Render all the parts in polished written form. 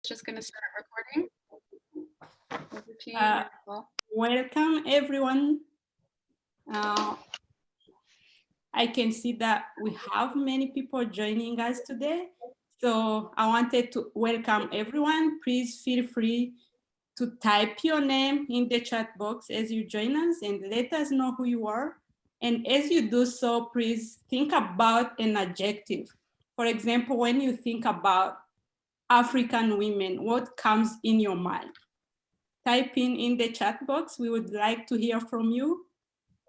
Just going to start recording. Over to you, welcome everyone. I can see that we have many people joining us today. So I wanted to welcome everyone. Please feel free to type your name in the chat box as you join us and let us know who you are. And as you do so, please think about an adjective. For example, when you think about African women, what comes in your mind? Type in the chat box. We would like to hear from you,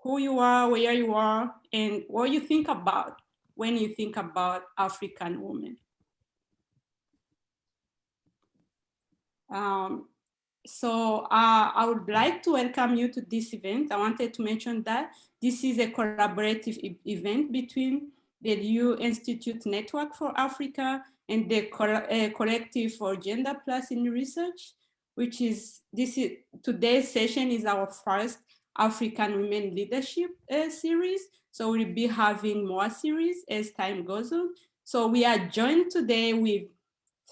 who you are, where you are, and what you think about when you think about African women. So I would like to welcome you to this event. I wanted to mention that this is a collaborative event between the Tlou Institute Network for Africa and the Collective for Gender Plus in Research, which is, today's session is our first African Women Leadership series. So we'll be having more series as time goes on. So we are joined today with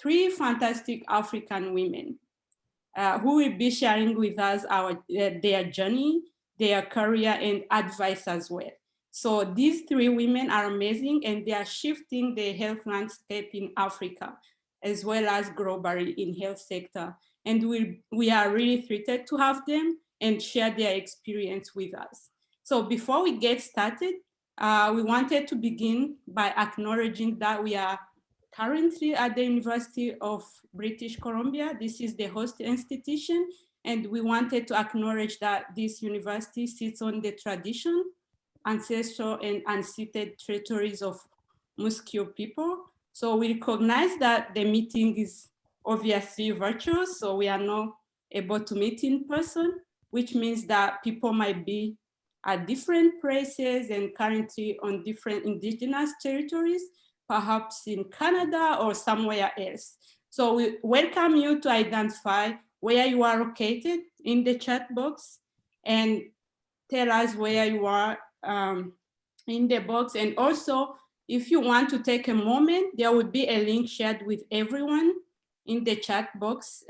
3 fantastic African women who will be sharing with us their journey, their career, and advice as well. So these 3 women are amazing, and they are shifting the health landscape in Africa, as well as globally in health sector. And we are really thrilled to have them and share their experience with us. So before we get started, we wanted to begin by acknowledging that we are currently at the University of British Columbia. This is the host institution, and we wanted to acknowledge that this university sits on the tradition, ancestral, and unceded territories of Musqueam people. So we recognize that the meeting is obviously virtual, so we are not able to meet in person, which means that people might be at different places and currently on different indigenous territories, perhaps in Canada or somewhere else. So we welcome you to identify where you are located in the chat box and tell us where you are in the box. And also, if you want to take a moment, there would be a link shared with everyone in the chat box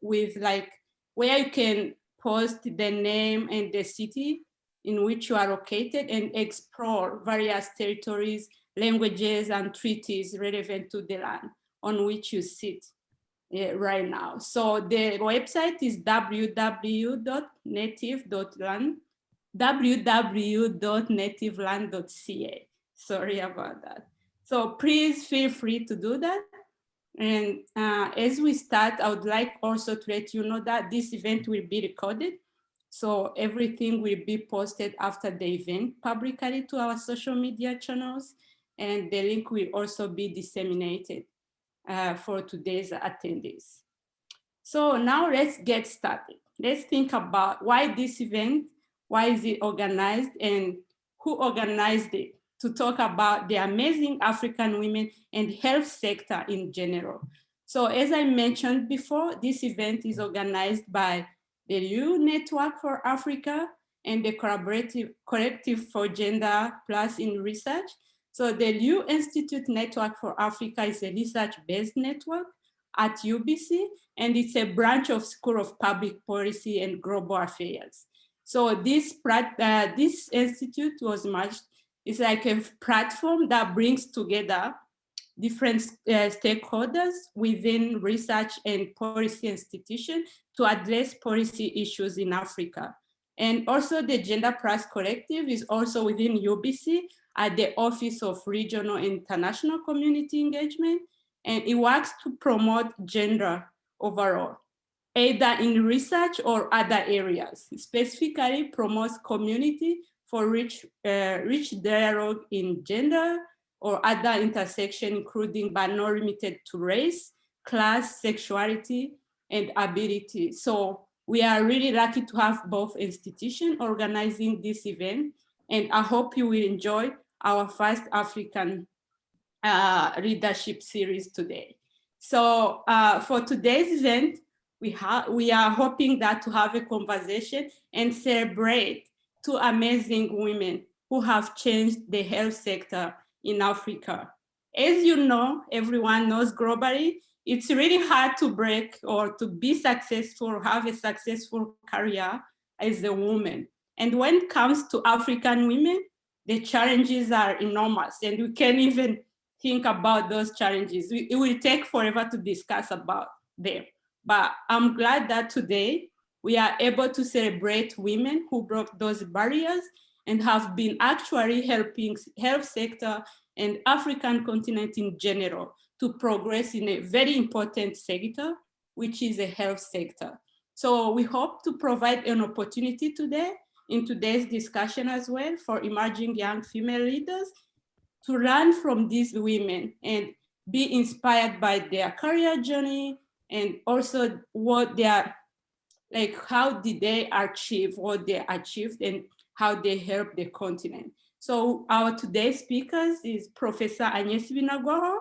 with like where you can post the name and the city in which you are located and explore various territories, languages, and treaties relevant to the land on which you sit right now. So the website is www.nativeland.ca. Sorry about that. So please feel free to do that. And as we start, I would like also to let you know that this event will be recorded. So everything will be posted after the event publicly to our social media channels, and the link will also be disseminated for today's attendees. So now let's get started. Let's think about why this event, why is it organized, and who organized it, to talk about the amazing African women and health sector in general. So as I mentioned before, this event is organized by the Tlou Network for Africa and the Collective for Gender Plus in Research. So the Tlou Institute Network for Africa is a research-based network at UBC, and it's a branch of School of Public Policy and Global Affairs. So this institute was merged. It's like a platform that brings together different stakeholders within research and policy institutions to address policy issues in Africa. And also the Gender Plus Collective is also within UBC at the Office of Regional and International Community Engagement, and it works to promote gender overall, either in research or other areas. It specifically promotes community for rich dialogue in gender or other intersection, including but not limited to race, class, sexuality, and ability. So we are really lucky to have both institutions organizing this event, and I hope you will enjoy our first African leadership series today. So for today's event, we are hoping that to have a conversation and celebrate 2 amazing women who have changed the health sector in Africa. As you know, everyone knows globally, it's really hard to break or to be successful, have a successful career as a woman. And when it comes to African women, the challenges are enormous, and we can't even think about those challenges. It will take forever to discuss about them. But I'm glad that today we are able to celebrate women who broke those barriers and have been actually helping health sector and African continent in general to progress in a very important sector, which is a health sector. So we hope to provide an opportunity today in today's discussion as well for emerging young female leaders to learn from these women and be inspired by their career journey and also what they are, like how did they achieve what they achieved and how they help the continent. So our today's speakers is Professor Annyes Binagwaho,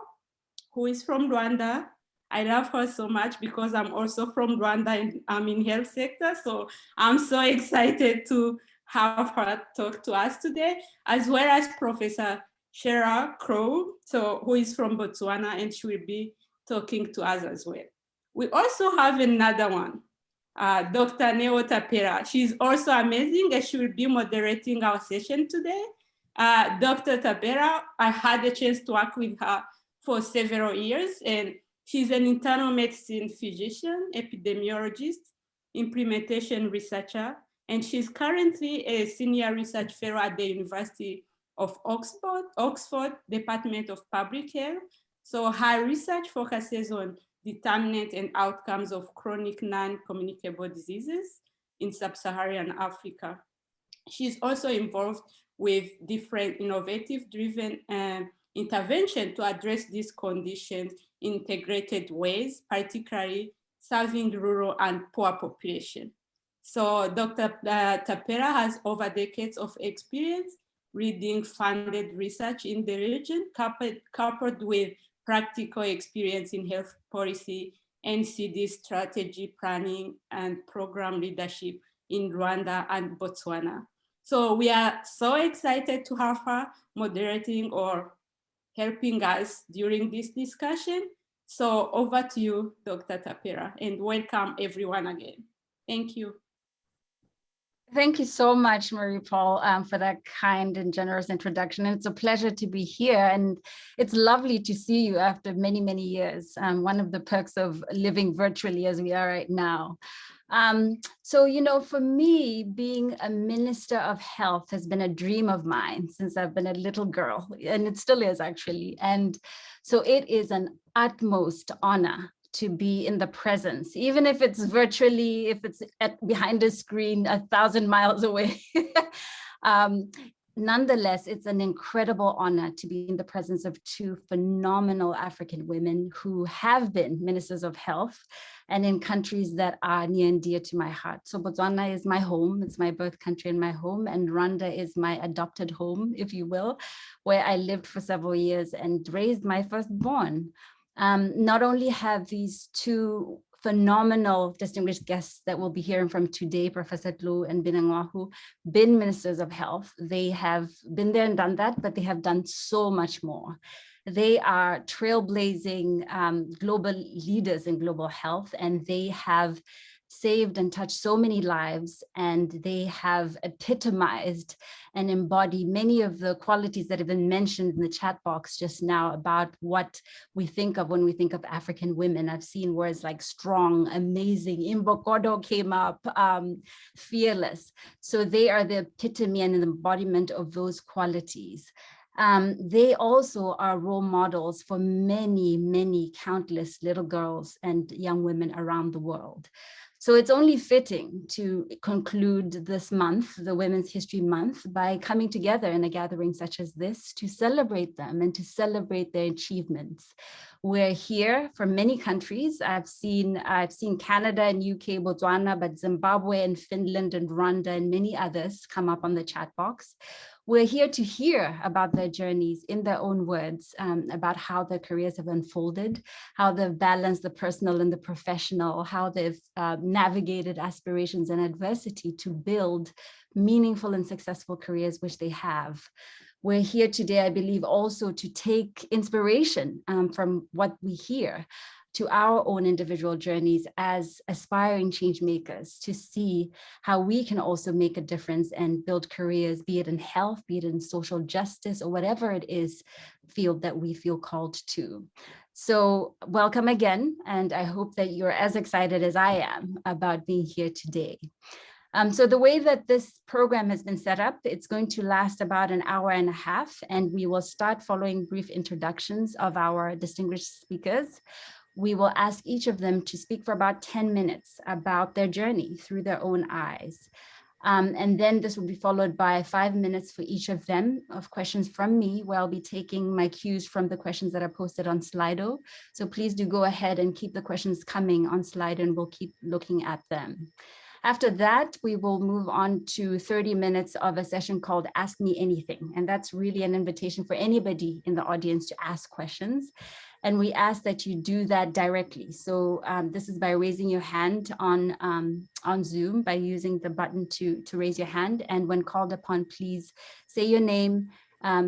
who is from Rwanda. I love her so much because I'm also from Rwanda and I'm in health sector. So I'm so excited to have her talk to us today, as well as Professor Shera Crow, so who is from Botswana, and she will be talking to us as well. We also have another one, Dr. Neo Tapela. She's also amazing and she will be moderating our session today. Dr. Tapela, I had the chance to work with her for several years, and she's an internal medicine physician, epidemiologist, implementation researcher, and she's currently a senior research fellow at the University of Oxford Department of Public Health. So her research focuses on determinant and outcomes of chronic non-communicable diseases in sub-Saharan Africa. She's also involved with different innovative driven intervention to address these conditions in integrated ways, particularly serving rural and poor population. So Dr. Tapela has over decades of experience leading funded research in the region, coupled with practical experience in health policy, NCD strategy planning, and program leadership in Rwanda and Botswana. So we are so excited to have her moderating or helping us during this discussion. So over to you, Dr. Tapela, and welcome everyone again. Thank you. Thank you so much, Marie-Paul, for that kind and generous introduction. And it's a pleasure to be here. And it's lovely to see you after many, many years. One of the perks of living virtually as we are right now. So, you know, for me, being a minister of health has been a dream of mine since I've been a little girl, and it still is actually. And so it is an utmost honor to be in the presence, even if it's virtually, if it's behind a screen 1,000 miles away. Nonetheless, it's an incredible honor to be in the presence of two phenomenal African women who have been ministers of health and in countries that are near and dear to my heart. So Botswana is my home, it's my birth country and my home, and Rwanda is my adopted home, if you will, where I lived for several years and raised my firstborn. Not only have these two phenomenal distinguished guests that we'll be hearing from today, Professor Tlou and Binangajo, been ministers of health. They have been there and done that, but they have done so much more. They are trailblazing global leaders in global health, and they have saved and touched so many lives, and they have epitomized and embodied many of the qualities that have been mentioned in the chat box just now about what we think of when we think of African women. I've seen words like strong, amazing, imbokodo came up, fearless. So they are the epitome and the embodiment of those qualities. They also are role models for many, many countless little girls and young women around the world. So it's only fitting to conclude this month, the Women's History Month, by coming together in a gathering such as this to celebrate them and to celebrate their achievements. We're here from many countries. I've seen Canada and UK, Botswana, but Zimbabwe and Finland and Rwanda and many others come up on the chat box. We're here to hear about their journeys in their own words, about how their careers have unfolded, how they've balanced the personal and the professional, how they've navigated aspirations and adversity to build meaningful and successful careers, which they have. We're here today, I believe, also to take inspiration from what we hear, to our own individual journeys as aspiring change makers, to see how we can also make a difference and build careers, be it in health, be it in social justice, or whatever it is field that we feel called to. So welcome again, and I hope that you're as excited as I am about being here today. So the way that this program has been set up, it's going to last about an hour and a half, and we will start following brief introductions of our distinguished speakers. We will ask each of them to speak for about 10 minutes about their journey through their own eyes. And then this will be followed by 5 minutes for each of them of questions from me, where I'll be taking my cues from the questions that are posted on Slido. So please do go ahead and keep the questions coming on Slido, and we'll keep looking at them. After that, we will move on to 30 minutes of a session called Ask Me Anything. And that's really an invitation for anybody in the audience to ask questions. And we ask that you do that directly. So this is by raising your hand on Zoom, by using the button to raise your hand. And when called upon, please say your name,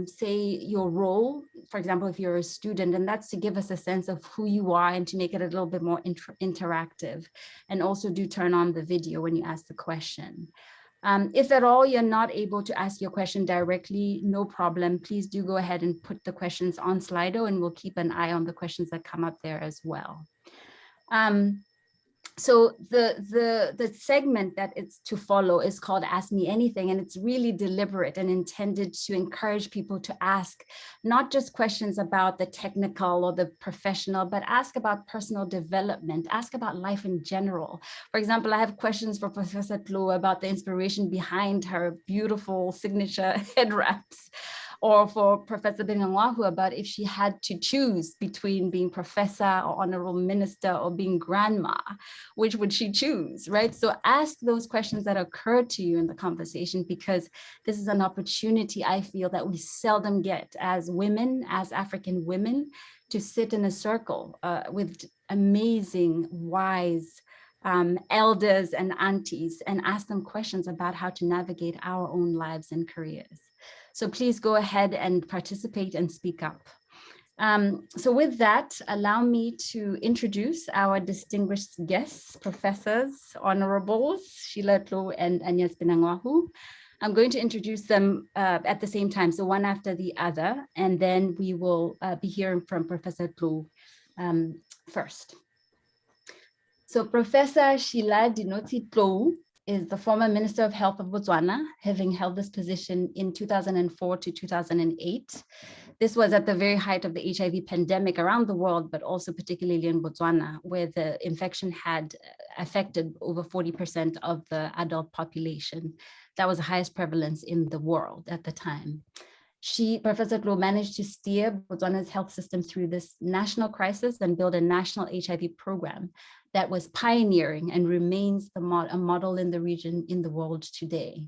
say your role, for example, if you're a student, and that's to give us a sense of who you are and to make it a little bit more interactive. And also do turn on the video when you ask the question. If at all you're not able to ask your question directly, no problem. Please do go ahead and put the questions on Slido, and we'll keep an eye on the questions that come up there as well. So the segment that it's to follow is called Ask Me Anything, and it's really deliberate and intended to encourage people to ask not just questions about the technical or the professional, but ask about personal development, ask about life in general. For example, I have questions for Professor Tlou about the inspiration behind her beautiful signature head wraps, or for Professor Binagwaho about if she had to choose between being professor or honorable minister or being grandma, which would she choose, right? So ask those questions that occur to you in the conversation, because this is an opportunity I feel that we seldom get as women, as African women, to sit in a circle with amazing, wise elders and aunties and ask them questions about how to navigate our own lives and careers. So please go ahead and participate and speak up. So with that, allow me to introduce our distinguished guests, professors, honorables, Sheila Tlou and Annyes Binangajo. I'm going to introduce them at the same time, so one after the other, and then we will be hearing from Professor Tlou first. So Professor Sheila Dinotsi Tlou is the former Minister of Health of Botswana, having held this position in 2004 to 2008. This was at the very height of the HIV pandemic around the world, but also particularly in Botswana, where the infection had affected over 40% of the adult population. That was the highest prevalence in the world at the time. Professor Tlou, managed to steer Botswana's health system through this national crisis and build a national HIV program that was pioneering and remains a model in the region, in the world today.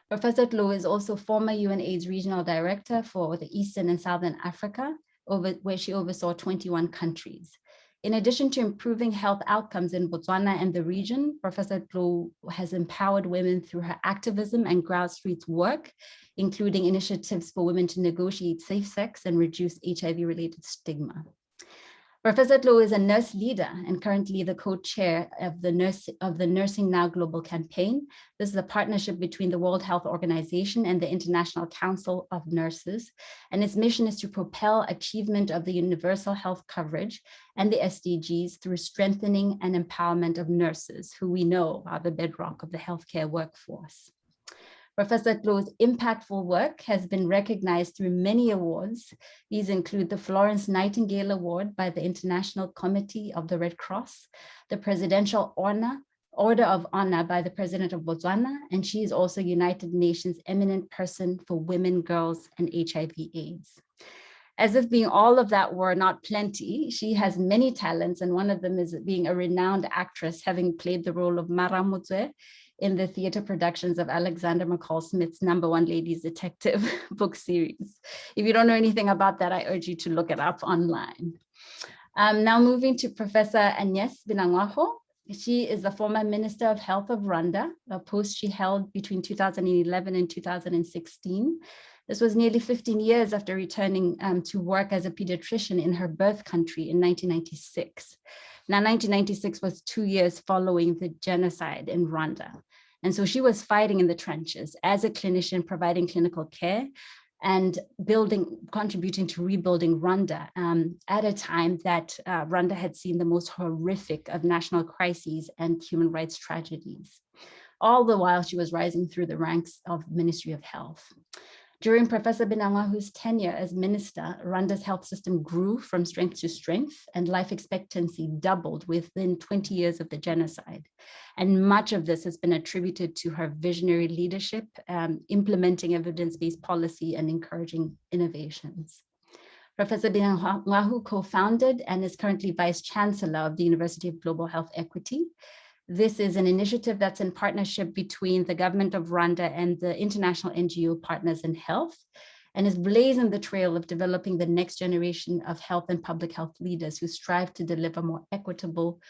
Professor Tlou is also former UNAIDS Regional Director for the Eastern and Southern Africa, where she oversaw 21 countries. In addition to improving health outcomes in Botswana and the region, Professor Tlou has empowered women through her activism and grassroots work, including initiatives for women to negotiate safe sex and reduce HIV-related stigma. Professor Tlou is a nurse leader and currently the co-chair of the Nursing Now Global Campaign. This is a partnership between the World Health Organization and the International Council of Nurses, and its mission is to propel achievement of the universal health coverage and the SDGs through strengthening and empowerment of nurses, who we know are the bedrock of the healthcare workforce. Professor Tlou's impactful work has been recognized through many awards. These include the Florence Nightingale Award by the International Committee of the Red Cross, the Presidential Order of Honor by the President of Botswana, and she is also United Nations Eminent Person for Women, Girls, and HIV/AIDS. As if being all of that were not plenty, she has many talents, and one of them is being a renowned actress, having played the role of Mara Motswe in the theater productions of Alexander McCall Smith's #1 Ladies Detective book series. If you don't know anything about that, I urge you to look it up online. Now moving to Professor Annyes Binangajo. She is the former Minister of Health of Rwanda, a post she held between 2011 and 2016. This was nearly 15 years after returning to work as a pediatrician in her birth country in 1996. Now, 1996 was 2 years following the genocide in Rwanda. And so she was fighting in the trenches as a clinician, providing clinical care and contributing to rebuilding Rwanda at a time that Rwanda had seen the most horrific of national crises and human rights tragedies. All the while she was rising through the ranks of Ministry of Health. During Professor Binangajo's tenure as minister, Rwanda's health system grew from strength to strength, and life expectancy doubled within 20 years of the genocide. And much of this has been attributed to her visionary leadership, implementing evidence-based policy and encouraging innovations. Professor Binagwaho co-founded and is currently Vice Chancellor of the University of Global Health Equity. This is an initiative that's in partnership between the government of Rwanda and the international NGO Partners in Health, and is blazing the trail of developing the next generation of health and public health leaders who strive to deliver more equitable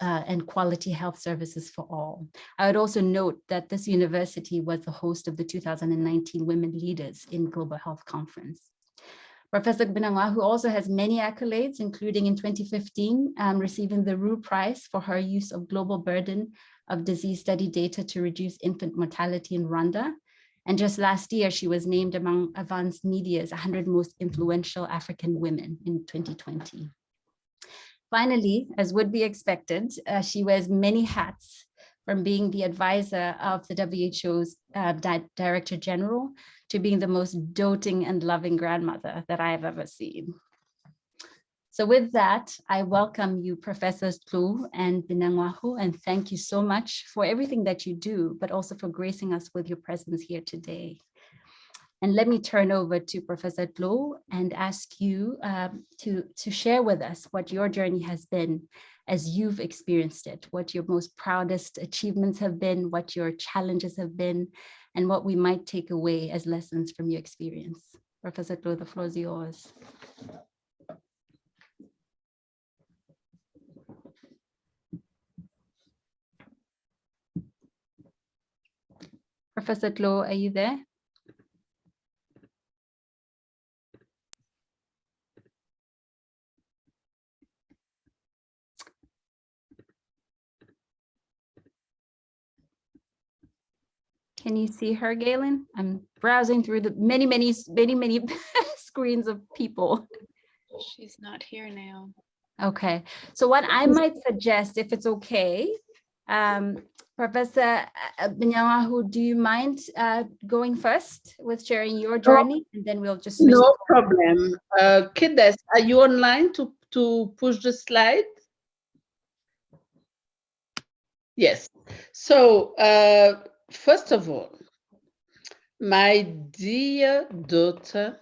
and quality health services for all. I would also note that this university was the host of the 2019 Women Leaders in Global Health Conference. Professor Binagwaho also has many accolades, including in 2015, receiving the Rue Prize for her use of global burden of disease study data to reduce infant mortality in Rwanda. And just last year, she was named among Avance Media's 100 most influential African women in 2020. Finally, as would be expected, she wears many hats, from being the advisor of the WHO's Director General to being the most doting and loving grandmother that I have ever seen. So with that, I welcome you, Professors Tlou and Binagwaho, and thank you so much for everything that you do, but also for gracing us with your presence here today. And let me turn over to Professor Tlou and ask you to share with us what your journey has been as you've experienced it, what your most proudest achievements have been, what your challenges have been, and what we might take away as lessons from your experience. Professor Tlou, the floor is yours. Professor Tlou, are you there? Can you see her, Galen? I'm browsing through the many screens of people. She's not here now. Okay, so what I might suggest, if it's okay, Professor Binagwaho, do you mind going first with sharing your journey, and then we'll just switch. No problem. Kides, are you online to push the slide? Yes. So first of all, my dear daughter,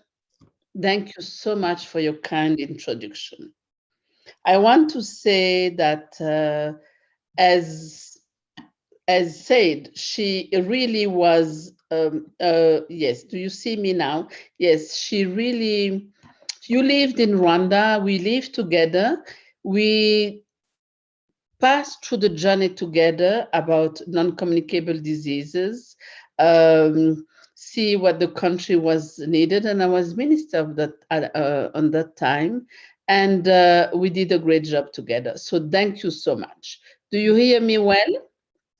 thank you so much for your kind introduction. I want to say that as said, she really was, yes, do you see me now? Yes, she really, you lived in Rwanda, we lived together, we passed through the journey together about non-communicable diseases, see what the country was needed, and I was minister of that on that time, and we did a great job together. So thank you so much. Do you hear me well?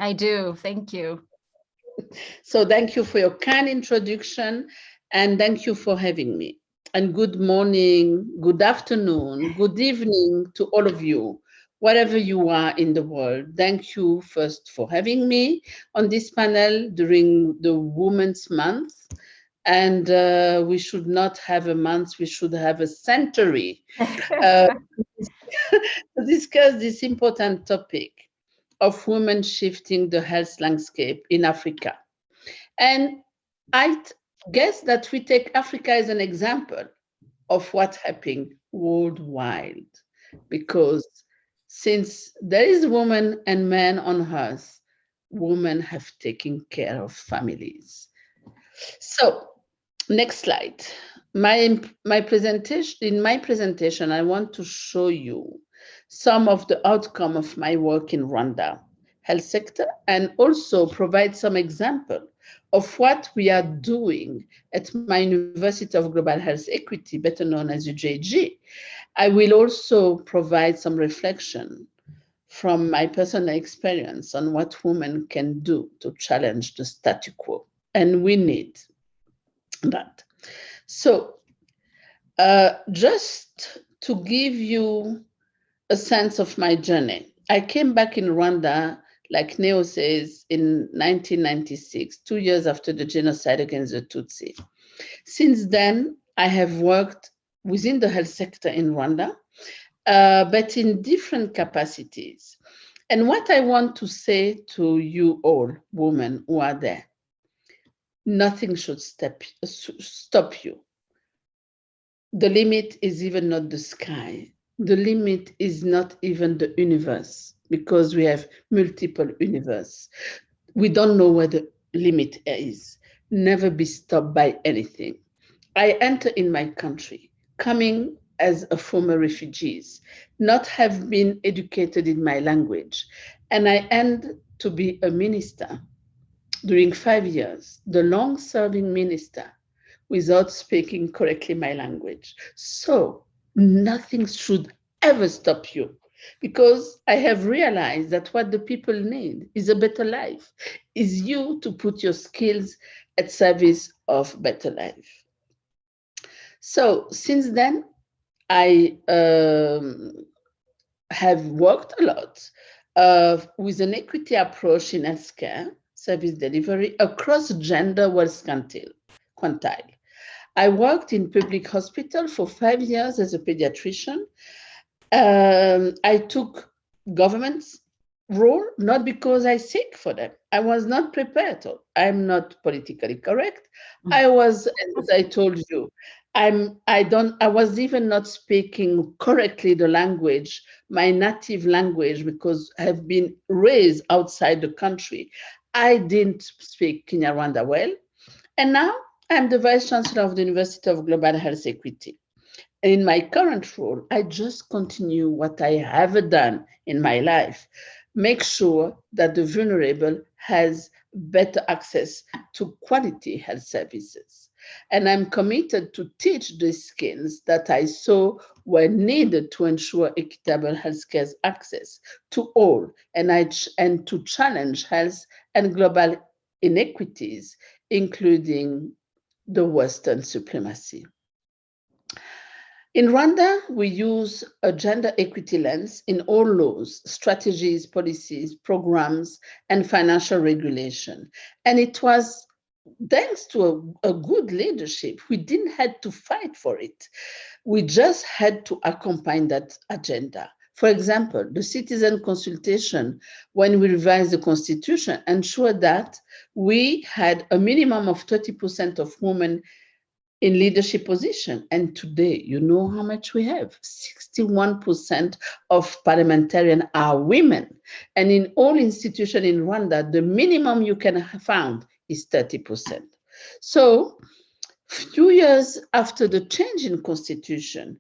I do, thank you. So thank you for your kind introduction, and thank you for having me. And good morning, good afternoon, good evening to all of you, wherever you are in the world. Thank you first for having me on this panel during the Women's Month. And we should not have a month, we should have a century to discuss this important topic of women shifting the health landscape in Africa. And I guess that we take Africa as an example of what's happening worldwide, because since there is women and men on earth, women have taken care of families. So next slide. My presentation, in my presentation, I want to show you some of the outcome of my work in Rwanda health sector, and also provide some example of what we are doing at my University of Global Health Equity, better known as UJG, I will also provide some reflection from my personal experience on what women can do to challenge the status quo. And we need that. So just to give you a sense of my journey, I came back in Rwanda, like Neo says, in 1996, 2 years after the genocide against the Tutsi. Since then, I have worked within the health sector in Rwanda, but in different capacities. And what I want to say to you all, women who are there, nothing should stop you. The limit is even not the sky. The limit is not even the universe, because we have multiple universes. We don't know where the limit is. Never be stopped by anything. I enter in my country, coming as a former refugee, not have been educated in my language, and I end to be a minister during 5 years, the long-serving minister, without speaking correctly my language. So nothing should ever stop you, because I have realized that what the people need is a better life, is you to put your skills at service of better life. So since then, I have worked a lot with an equity approach in healthcare service delivery across gender wealth quantile. I worked in public hospital for 5 years as a pediatrician. I took government's role, not because I seek for them. I was not prepared. I'm not politically correct. I was, as I told you, I was even not speaking correctly the language, my native language, because I have been raised outside the country. I didn't speak Kinyarwanda well. And now I'm the Vice Chancellor of the University of Global Health Equity. In my current role, I just continue what I have done in my life, make sure that the vulnerable has better access to quality health services. And I'm committed to teach the skills that I saw were needed to ensure equitable healthcare access to all, and to challenge health and global inequities, including the Western supremacy. In Rwanda, we use a gender equity lens in all laws, strategies, policies, programs, and financial regulation. And it was thanks to a good leadership. We didn't have to fight for it. We just had to accompany that agenda. For example, the citizen consultation, when we revised the constitution, ensured that we had a minimum of 30% of women in leadership position. And today, you know how much we have? 61% of parliamentarians are women. And in all institutions in Rwanda, the minimum you can find is 30%. So few years after the change in constitution,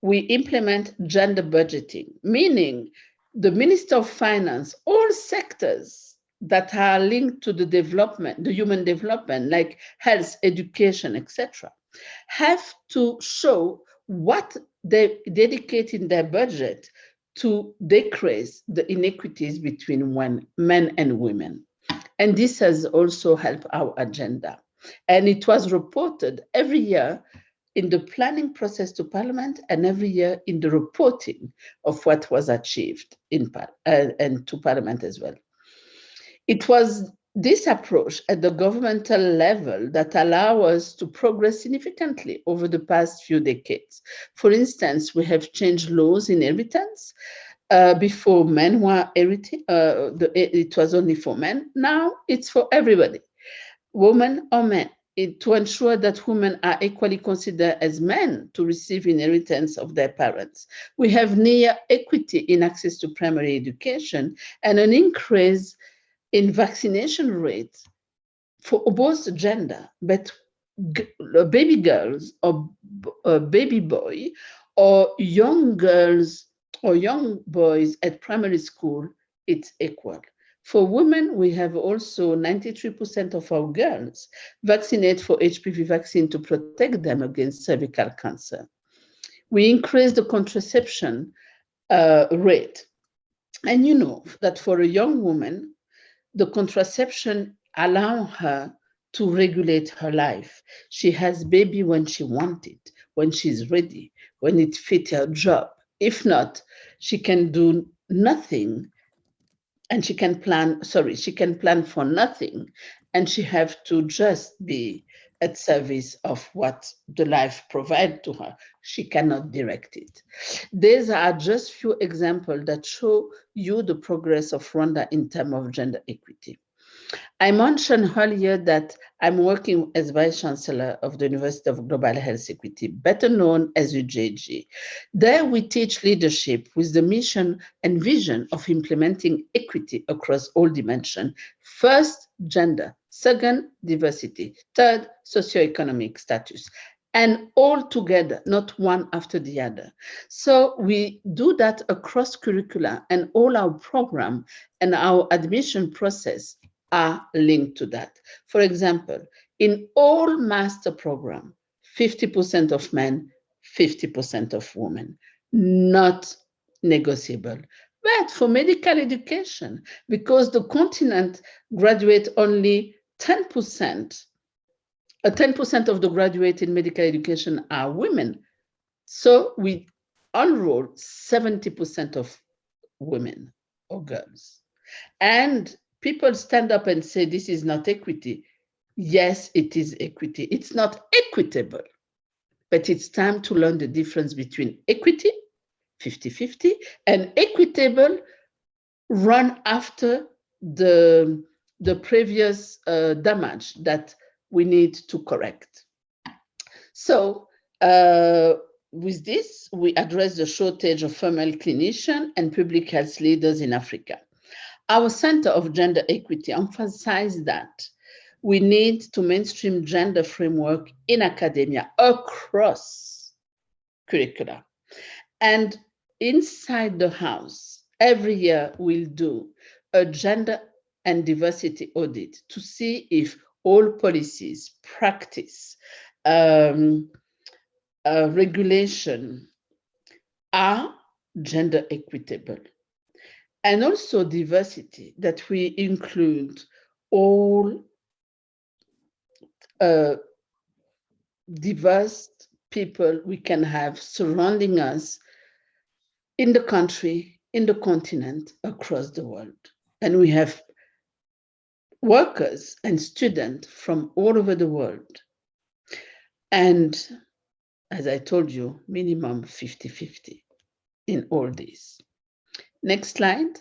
we implement gender budgeting, meaning the Minister of Finance, all sectors that are linked to the development, the human development, like health, education, etc., have to show what they dedicate in their budget to decrease the inequities between men and women. And this has also helped our agenda. And it was reported every year in the planning process to Parliament, and every year in the reporting of what was achieved and to Parliament as well. It was this approach at the governmental level that allowed us to progress significantly over the past few decades. For instance, we have changed laws in inheritance. Before men were inheriting, it was only for men. Now it's for everybody, women or men, to ensure that women are equally considered as men to receive inheritance of their parents. We have near equity in access to primary education and an increase in vaccination rates for both gender, but baby girls or baby boy or young girls or young boys at primary school, it's equal. For women, we have also 93% of our girls vaccinated for HPV vaccine to protect them against cervical cancer. We increased the contraception rate. And you know that for a young woman, the contraception allows her to regulate her life. She has baby when she wants it, when she's ready, when it fits her job. If not, she can do nothing, and she can plan for nothing, and she have to just be at service of what the life provides to her. She cannot direct it. These are just few examples that show you the progress of Rwanda in terms of gender equity. I mentioned earlier that I'm working as Vice Chancellor of the University of Global Health Equity, better known as UJG. There we teach leadership with the mission and vision of implementing equity across all dimensions. First, gender. Second, diversity. Third, socioeconomic status. And all together, not one after the other. So we do that across curricula, and all our program and our admission process are linked to that. For example, in all master program, 50% of men, 50% of women, not negotiable. But for medical education, because the continent graduate only 10%, 10% of the graduates in medical education are women. So we enroll 70% of women or girls. And people stand up and say, this is not equity. Yes, it is equity. It's not equitable, but it's time to learn the difference between equity, 50-50, and equitable, run after the previous damage that we need to correct. So with this, we address the shortage of female clinicians and public health leaders in Africa. Our Center of Gender Equity emphasized that we need to mainstream gender framework in academia across curricula. And inside the house, every year we'll do a gender and diversity audit to see if all policies, practice, regulation are gender equitable. And also diversity, that we include all diverse people we can have surrounding us in the country, in the continent, across the world. And we have workers and students from all over the world. And as I told you, minimum 50-50 in all this. Next slide.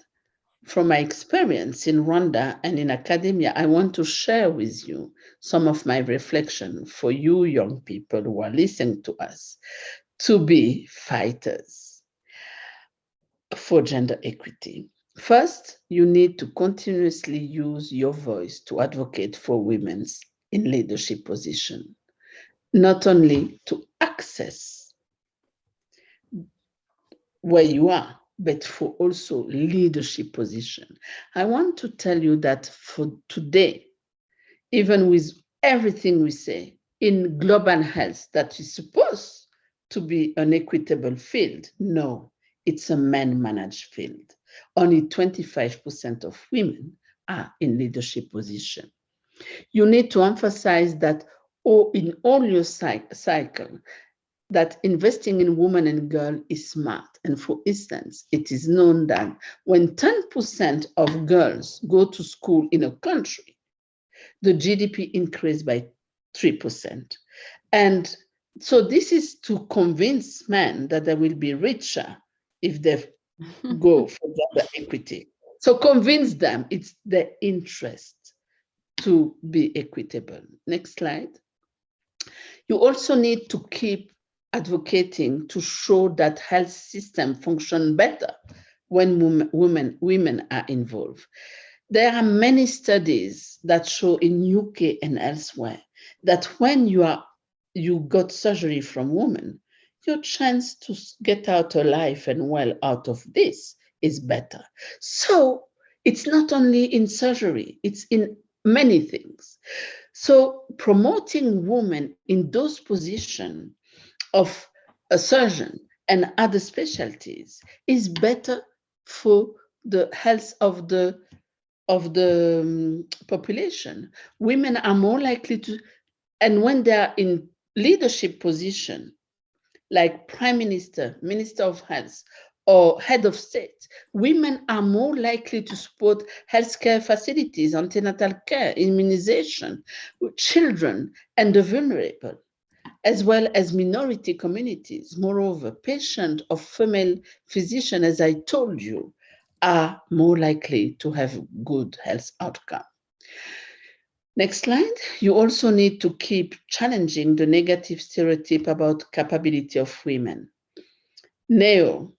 From my experience in Rwanda and in academia, I want to share with you some of my reflection for you young people who are listening to us to be fighters for gender equity. First, you need to continuously use your voice to advocate for women in leadership position, not only to access where you are, but for also leadership position. I want to tell you that for today, even with everything we say in global health, that is supposed to be an equitable field, no, it's a man-managed field. Only 25% of women are in leadership position. You need to emphasize that in all your cycle, that investing in women and girls is smart. And for instance, it is known that when 10% of girls go to school in a country, the GDP increased by 3%. And so this is to convince men that they will be richer if they go for gender equity. So convince them it's their interest to be equitable. Next slide. You also need to keep advocating to show that health system function better when women are involved. There are many studies that show in UK and elsewhere that when you got surgery from women, your chance to get out alive and well out of this is better. So It's not only in surgery, it's in many things. So promoting women in those positions of a surgeon and other specialties is better for the health of the population. Women are more likely to, and when they are in leadership position, like prime minister, minister of health, or head of state, women are more likely to support healthcare facilities, antenatal care, immunization, children, and the vulnerable, as well as minority communities. Moreover, patients of female physicians, as I told you, are more likely to have good health outcome. Next slide. You also need to keep challenging the negative stereotype about capability of women. Neo,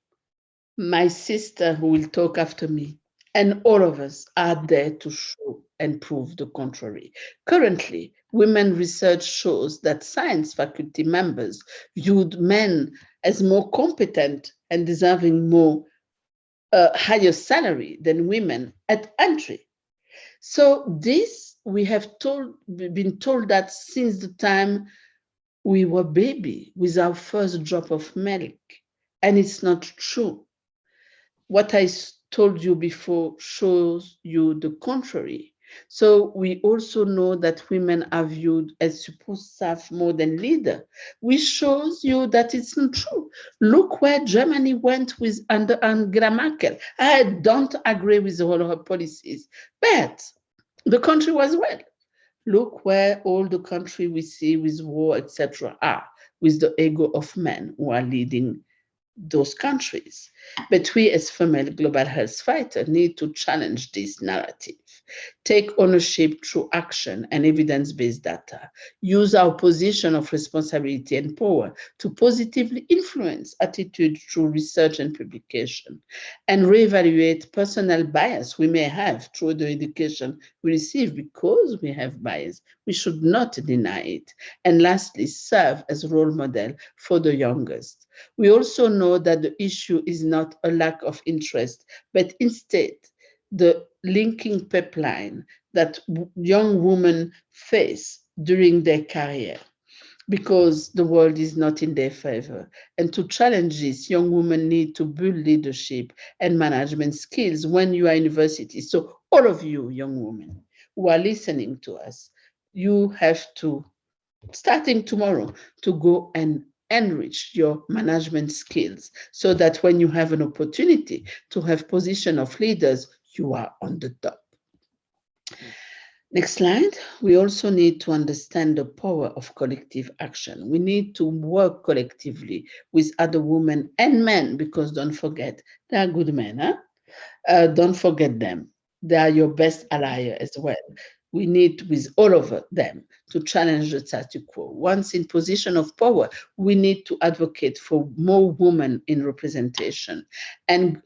my sister who will talk after me, and all of us are there to show and prove the contrary. Currently, women research shows that science faculty members viewed men as more competent and deserving more higher salary than women at entry. So this we have been told that since the time we were baby with our first drop of milk, and it's not true. What I told you before shows you the contrary. So we also know that women are viewed as support staff more than leader, which shows you that it's not true. Look where Germany went with under Angela Merkel. I don't agree with all her policies, but the country was well. Look where all the country we see with war, etc., are, with the ego of men who are leading those countries. But we as female global health fighters need to challenge this narrative. Take ownership through action and evidence-based data. Use our position of responsibility and power to positively influence attitude through research and publication, and reevaluate personal bias we may have through the education we receive, because we have bias. We should not deny it. And lastly, serve as a role model for the youngest. We also know that the issue is not a lack of interest, but instead the linking pipeline that young women face during their career, because the world is not in their favor. And to challenge this, young women need to build leadership and management skills when you are in university. So all of you young women who are listening to us, you have to, starting tomorrow, to go and enrich your management skills so that when you have an opportunity to have position of leaders, you are on the top. Next slide. We also need to understand the power of collective action. We need to work collectively with other women and men, because don't forget, they are good men. Don't forget them. They are your best ally as well. We need, with all of them, to challenge the status quo. Once in position of power, we need to advocate for more women in representation. And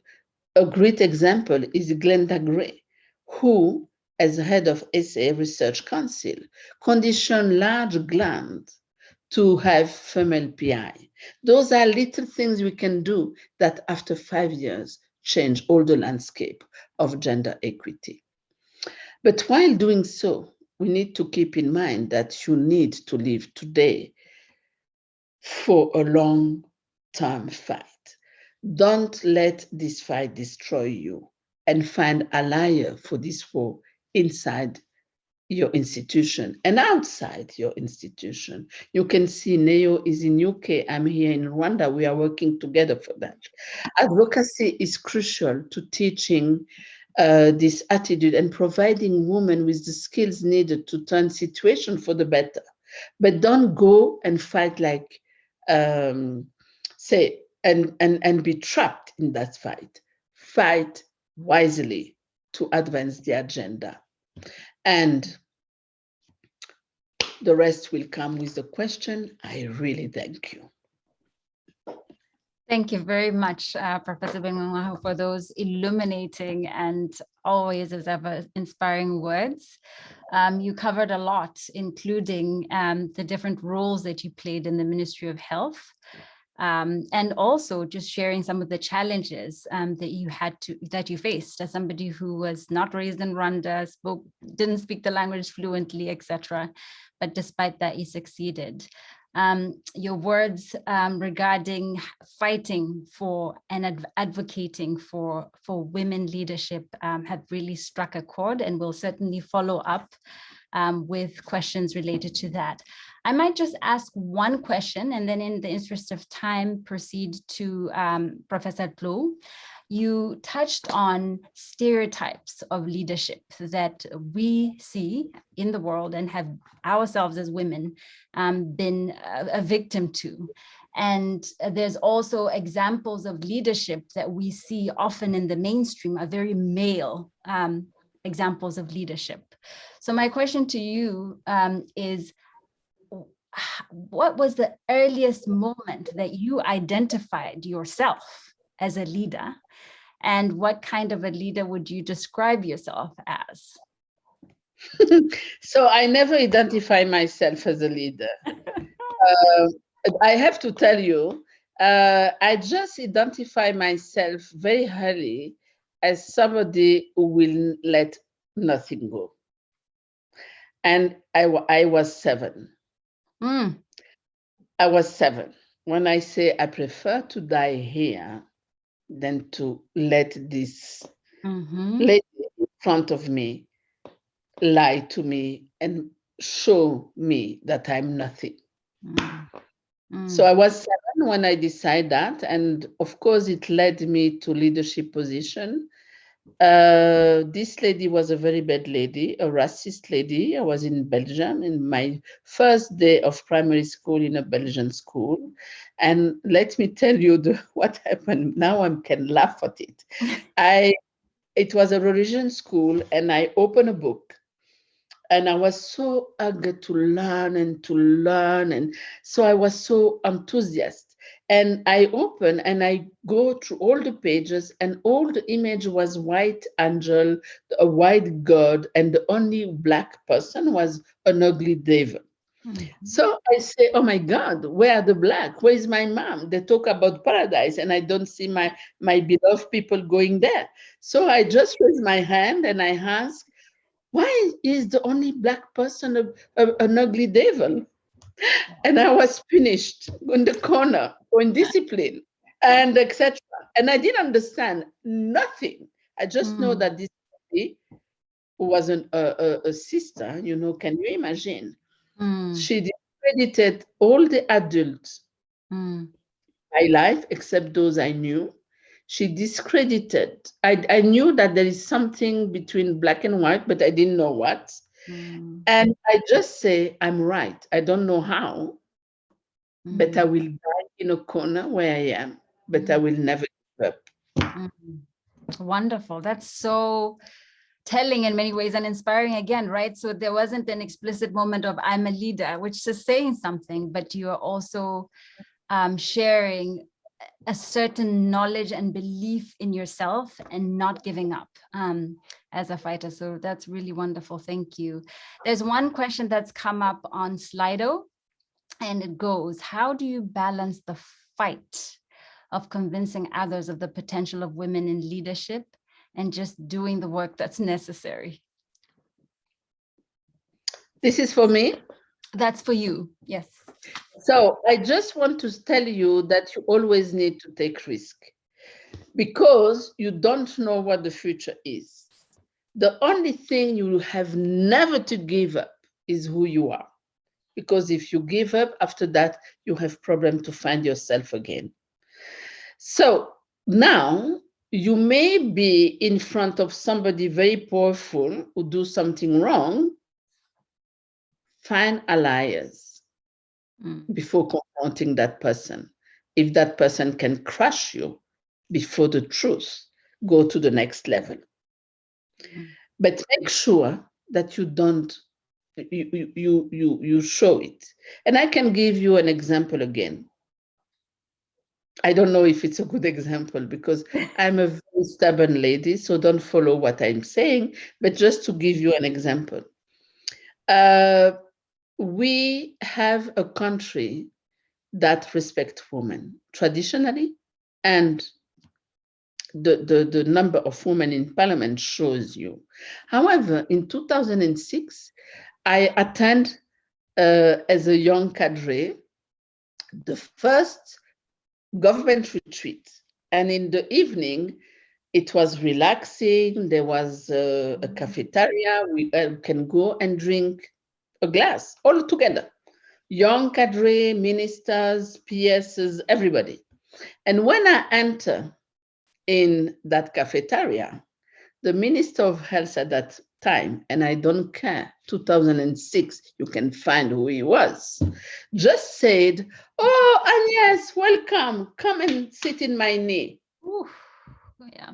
a great example is Glenda Gray, who, as head of SA Research Council, conditioned large grants to have female PI. Those are little things we can do that after 5 years change all the landscape of gender equity. But while doing so, we need to keep in mind that you need to live today for a long-term fight. Don't let this fight destroy you, and find ally for this war inside your institution and outside your institution. You can see Neo is in UK, I'm here in Rwanda. We are working together for that. Advocacy is crucial to teaching this attitude and providing women with the skills needed to turn situation for the better. But don't go and fight like, say, and be trapped in that fight. Fight wisely to advance the agenda. And the rest will come with the question. I really thank you. Thank you very much, Professor Binagwaho, for those illuminating and always, as ever, inspiring words. You covered a lot, including the different roles that you played in the Ministry of Health. and also just sharing some of the challenges that you faced as somebody who was not raised in Rwanda, didn't speak the language fluently, etc. But despite that, you succeeded. Your words regarding fighting for and advocating for women leadership have really struck a chord, and we'll certainly follow up with questions related to that. I might just ask one question, and then in the interest of time, proceed to Professor Tlou. You touched on stereotypes of leadership that we see in the world and have ourselves as women been a victim to. And there's also examples of leadership that we see often in the mainstream, are very male examples of leadership. So my question to you is, what was the earliest moment that you identified yourself as a leader? And what kind of a leader would you describe yourself as? So I never identify myself as a leader. I have to tell you, I just identify myself very early as somebody who will let nothing go. And I was 7. I was 7. When I say I prefer to die here than to let this lady in front of me lie to me and show me that I'm nothing. So I was 7 when I decided that, and of course it led me to leadership position. This lady was a very bad lady, a racist lady. I was in Belgium in my first day of primary school in a Belgian school. And let me tell you what happened. Now I can laugh at it. It was a religion school, and I opened a book. And I was so eager to learn. And so I was so enthusiastic. And I open and I go through all the pages, and all the image was white angel, a white God, and the only Black person was an ugly devil. So I say, oh my God, where are the Black? Where is my mom? They talk about paradise and I don't see my beloved people going there. So I just raise my hand and I ask, why is the only Black person an ugly devil? And I was finished in the corner on discipline and etc. And I didn't understand nothing. I just know that this lady, who was a sister, can you imagine? She discredited all the adults in my life except those I knew. She discredited. I knew that there is something between Black and white, but I didn't know what. And I just say, I'm right. I don't know how, but I will die in a corner where I am, but I will never give up. Wonderful. That's so telling in many ways and inspiring again, right? So there wasn't an explicit moment of I'm a leader, which is saying something, but you are also sharing a certain knowledge and belief in yourself and not giving up as a fighter. So that's really wonderful. Thank you. There's one question that's come up on Slido, and it goes, how do you balance the fight of convincing others of the potential of women in leadership and just doing the work that's necessary? This is for me? That's for you, yes. So I just want to tell you that you always need to take risk because you don't know what the future is. The only thing you have never to give up is who you are. Because if you give up after that, you have problem to find yourself again. So now you may be in front of somebody very powerful who do something wrong. Find allies before confronting that person. If that person can crush you before the truth, go to the next level. But make sure that you don't, you show it. And I can give you an example again. I don't know if it's a good example because I'm a very stubborn lady, so don't follow what I'm saying, but just to give you an example. We have a country that respects women traditionally, and the number of women in parliament shows you. However, in 2006, I attend as a young cadre the first government retreat. And in the evening, it was relaxing. There was a cafeteria. We can go and drink a glass all together. Young cadre, ministers, PSs, everybody. And when I enter in that cafeteria, the Minister of Health at that time, and I don't care, 2006, you can find who he was, just said, "Oh, Annyes, welcome, come and sit in my knee." Ooh, yeah.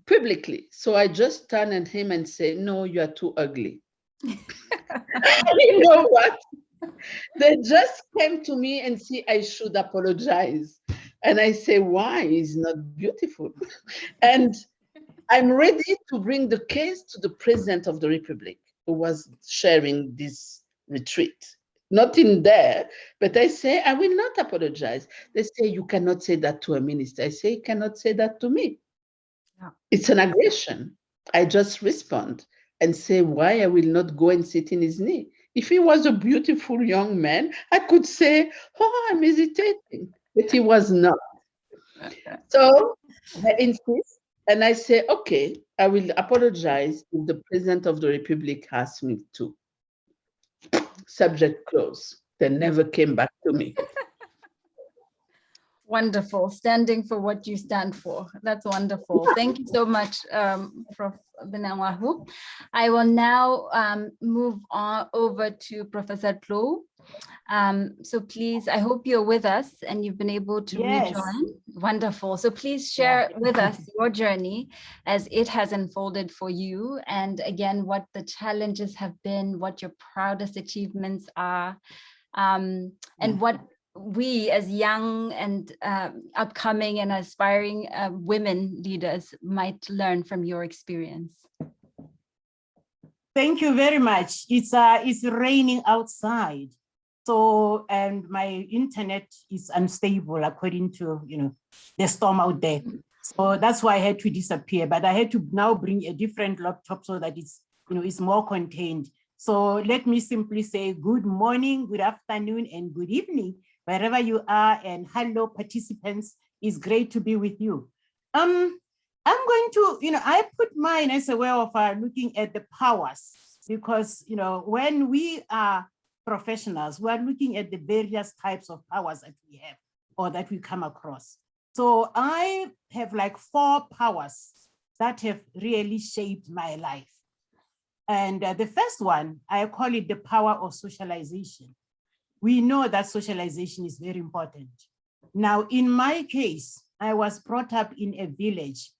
Publicly. So I just turn at him and say, "No, you are too ugly." You know what? They just came to me and say I should apologize. And I say, why? He's not beautiful. And I'm ready to bring the case to the President of the Republic, who was sharing this retreat. Not in there, but I say, I will not apologize. They say, you cannot say that to a minister. I say, you cannot say that to me. Yeah. It's an aggression. I just respond and say why I will not go and sit in his knee. If he was a beautiful young man, I could say, oh, I'm hesitating, but he was not. So I insist and I say, okay, I will apologize if the President of the Republic asks me to. Subject closed. They never came back to me. Wonderful. Standing for what you stand for. That's wonderful. Thank you so much, Prof. Binagwaho. I will now move on over to Professor Tlou. So please, I hope you're with us and you've been able to rejoin. Wonderful. So please share with us your journey as it has unfolded for you. And again, what the challenges have been, what your proudest achievements are, and what we as young and upcoming and aspiring women leaders might learn from your experience. Thank you very much. It's raining outside. So, and my internet is unstable according to, the storm out there. So that's why I had to disappear, but I had to now bring a different laptop so that it's, it's more contained. So let me simply say good morning, good afternoon, and good evening, wherever you are, and hello participants. It's great to be with you. I'm going to, I put mine as a way of looking at the powers, because, when we are professionals, we are looking at the various types of powers that we have or that we come across. So I have like 4 powers that have really shaped my life. And the first one, I call it the power of socialization. We know that socialization is very important. Now, in my case, I was brought up in a village.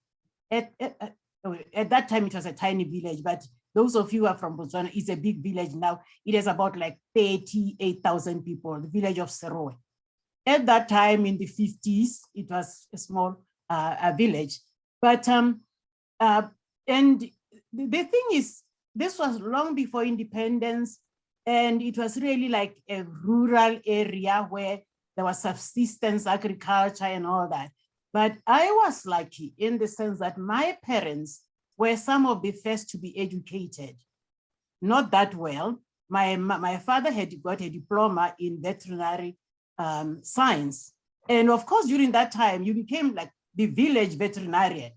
At that time, it was a tiny village, but those of you who are from Botswana, it's a big village now. It is about like 38,000 people, the village of Serowe. At that time in the 50s, it was a small village. But, and the thing is, this was long before independence, and it was really like a rural area where there was subsistence, agriculture, and all that. But I was lucky in the sense that my parents were some of the first to be educated. Not that well. My father had got a diploma in veterinary science. And of course, during that time, you became like the village veterinarian.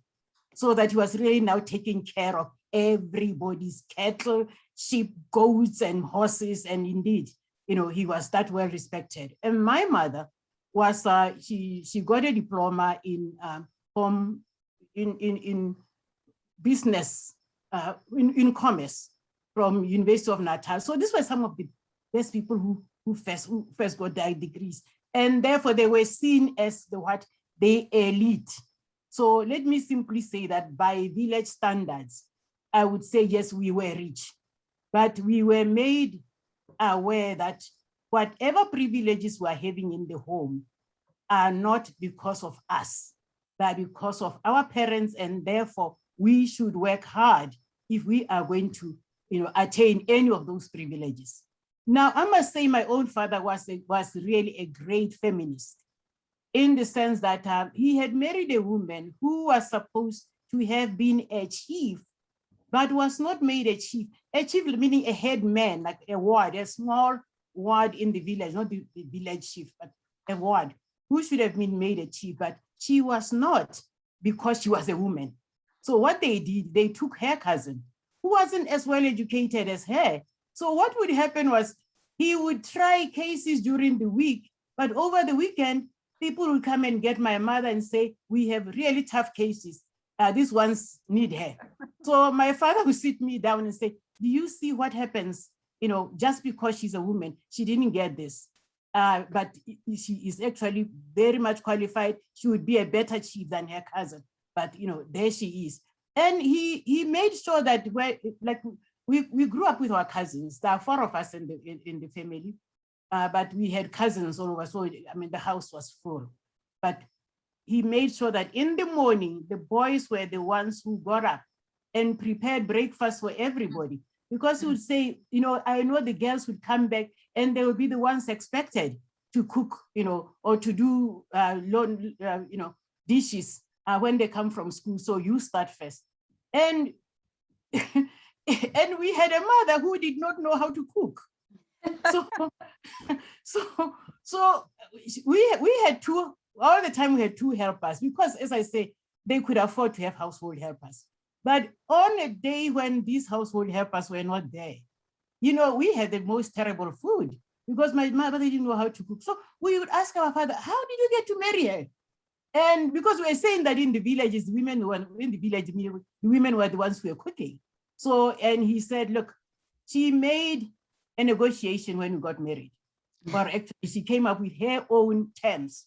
So that he was really now taking care of everybody's cattle, sheep, goats, and horses. And indeed, he was that well respected. And my mother was, she got a diploma in business, in commerce from University of Natal. So these were some of the best people who first got their degrees. And therefore they were seen as the elite. So let me simply say that by village standards, I would say, yes, we were rich, but we were made aware that whatever privileges we're having in the home are not because of us, but because of our parents, and therefore we should work hard if we are going to, attain any of those privileges. Now, I must say my own father was really a great feminist. in the sense that he had married a woman who was supposed to have been a chief, but was not made a chief. A chief meaning a head man, like a ward, a small ward in the village, not the village chief, but a ward, who should have been made a chief, but she was not because she was a woman. So what they did, they took her cousin, who wasn't as well educated as her. So what would happen was he would try cases during the week, but over the weekend, people would come and get my mother and say, we have really tough cases. These ones need her. So my father would sit me down and say, do you see what happens? You know, just because she's a woman, she didn't get this. But she is actually very much qualified. She would be a better chief than her cousin. But you know, there she is. And he made sure that we grew up with our cousins. There are 4 of us in the family, but we had cousins all over. So I mean, the house was full. But he made sure that in the morning, the boys were the ones who got up and prepared breakfast for everybody. Because he would say, you know, I know the girls would come back and they would be the ones expected to cook, you know, or to do, you know, dishes when they come from school. So you start first. And, and we had a mother who did not know how to cook. So we had 2, all the time we had 2 helpers because, as I say, they could afford to have household helpers. But on a day when these household helpers were not there, you know, we had the most terrible food because my mother didn't know how to cook. So we would ask our father, how did you get to marry her? And because we were saying that in the villages, the women were in the village, the women were the ones who were cooking. So, and he said, look, she made a negotiation when we got married. But actually, she came up with her own terms.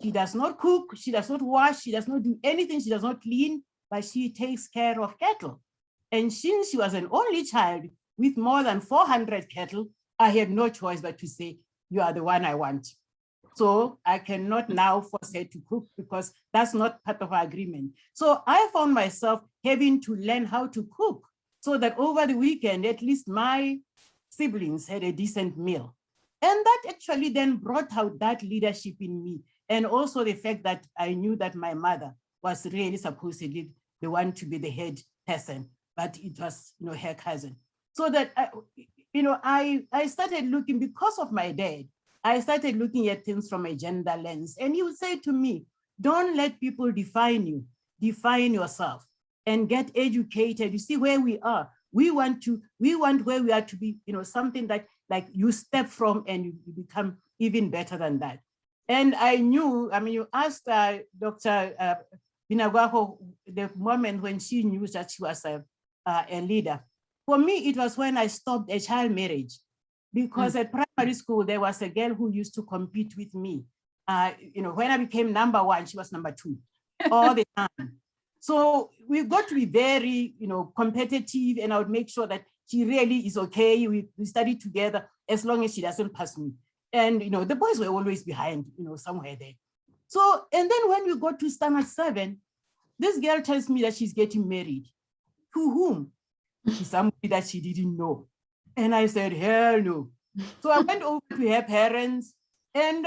She does not cook, she does not wash, she does not do anything, she does not clean, but she takes care of cattle. And since she was an only child with more than 400 cattle, I had no choice but to say, you are the one I want. So I cannot now force her to cook because that's not part of our agreement. So I found myself having to learn how to cook so that over the weekend, at least my siblings had a decent meal. And that actually then brought out that leadership in me. And also the fact that I knew that my mother was really supposedly the one to be the head person, but it was, you know, her cousin. So that, you know, I started looking, because of my dad, I started looking at things from a gender lens. And he would say to me, don't let people define you, define yourself and get educated. You see where we are. We want where we are to be, you know, something that like you step from and you become even better than that. And I knew, I mean, you asked Dr. Binagwaho the moment when she knew that she was a leader. For me, it was when I stopped a child marriage, because at primary school, there was a girl who used to compete with me. You know, when I became number 1, she was number 2 all the time. So we've got to be very, you know, competitive, and I would make sure that she really is okay. We study together as long as she doesn't pass me. And, you know, the boys were always behind, you know, somewhere there. So, and then when we got to standard 7, this girl tells me that she's getting married. To whom? To somebody that she didn't know. And I said, hell no. So I went over to her parents, and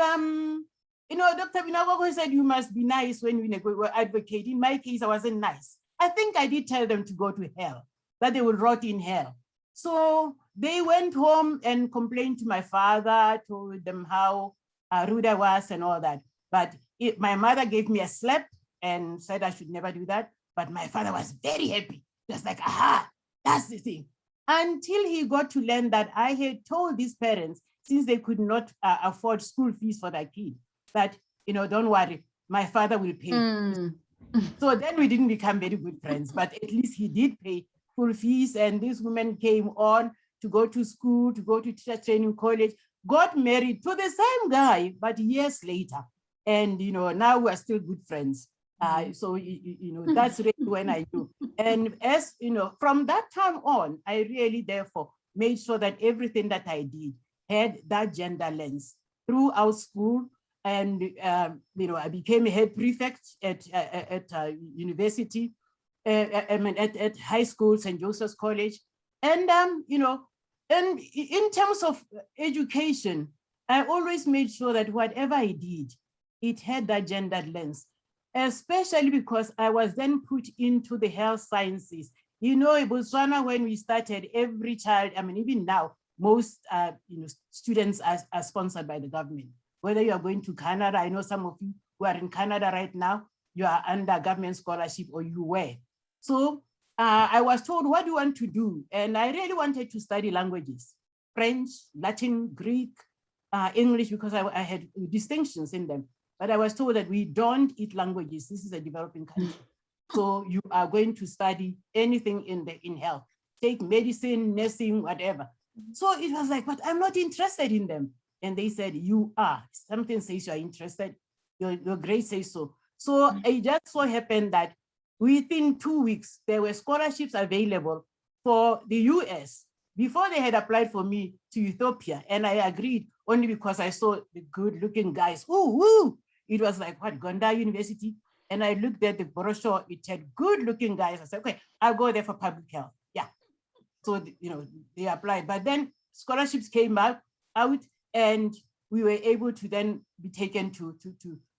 you know, Dr. Binagwaho said, you must be nice when you advocate. In my case, I wasn't nice. I think I did tell them to go to hell, that they would rot in hell. So they went home and complained to my father, told them how rude I was and all that. But my mother gave me a slap and said I should never do that. But my father was very happy. He was like, aha, that's the thing. Until he got to learn that I had told these parents, since they could not afford school fees for their kid, that, you know, don't worry, my father will pay. So then we didn't become very good friends, but at least he did pay school fees. And this woman came on to go to school, to go to teacher training college, got married to the same guy, but years later. And, you know, now we're still good friends. So, you know, that's really when I knew. And as, you know, from that time on, I really therefore made sure that everything that I did had that gender lens throughout school. And, you know, I became a head prefect at university, I mean, at high school, St. Joseph's College. And, you know, and in terms of education, I always made sure that whatever I did, it had that gendered lens, especially because I was then put into the health sciences. You know, in Botswana, when we started, every child, I mean, even now, most students are sponsored by the government. Whether you are going to Canada, I know some of you who are in Canada right now, you are under government scholarship or you were. So I was told, what do you want to do? And I really wanted to study languages, French, Latin, Greek, English, because I had distinctions in them. But I was told that we don't eat languages. This is a developing country. So you are going to study anything in health, take medicine, nursing, whatever. So it was like, but I'm not interested in them. And they said, you are. Something says you are interested. Your grade says so. So it just so happened that within 2 weeks, there were scholarships available for the US before they had applied for me to Ethiopia. And I agreed only because I saw the good looking guys. Ooh. It was like, what, Gonda University? And I looked at the brochure, it had good looking guys. I said, okay, I'll go there for public health. Yeah. So, they applied. But then scholarships came out and we were able to then be taken to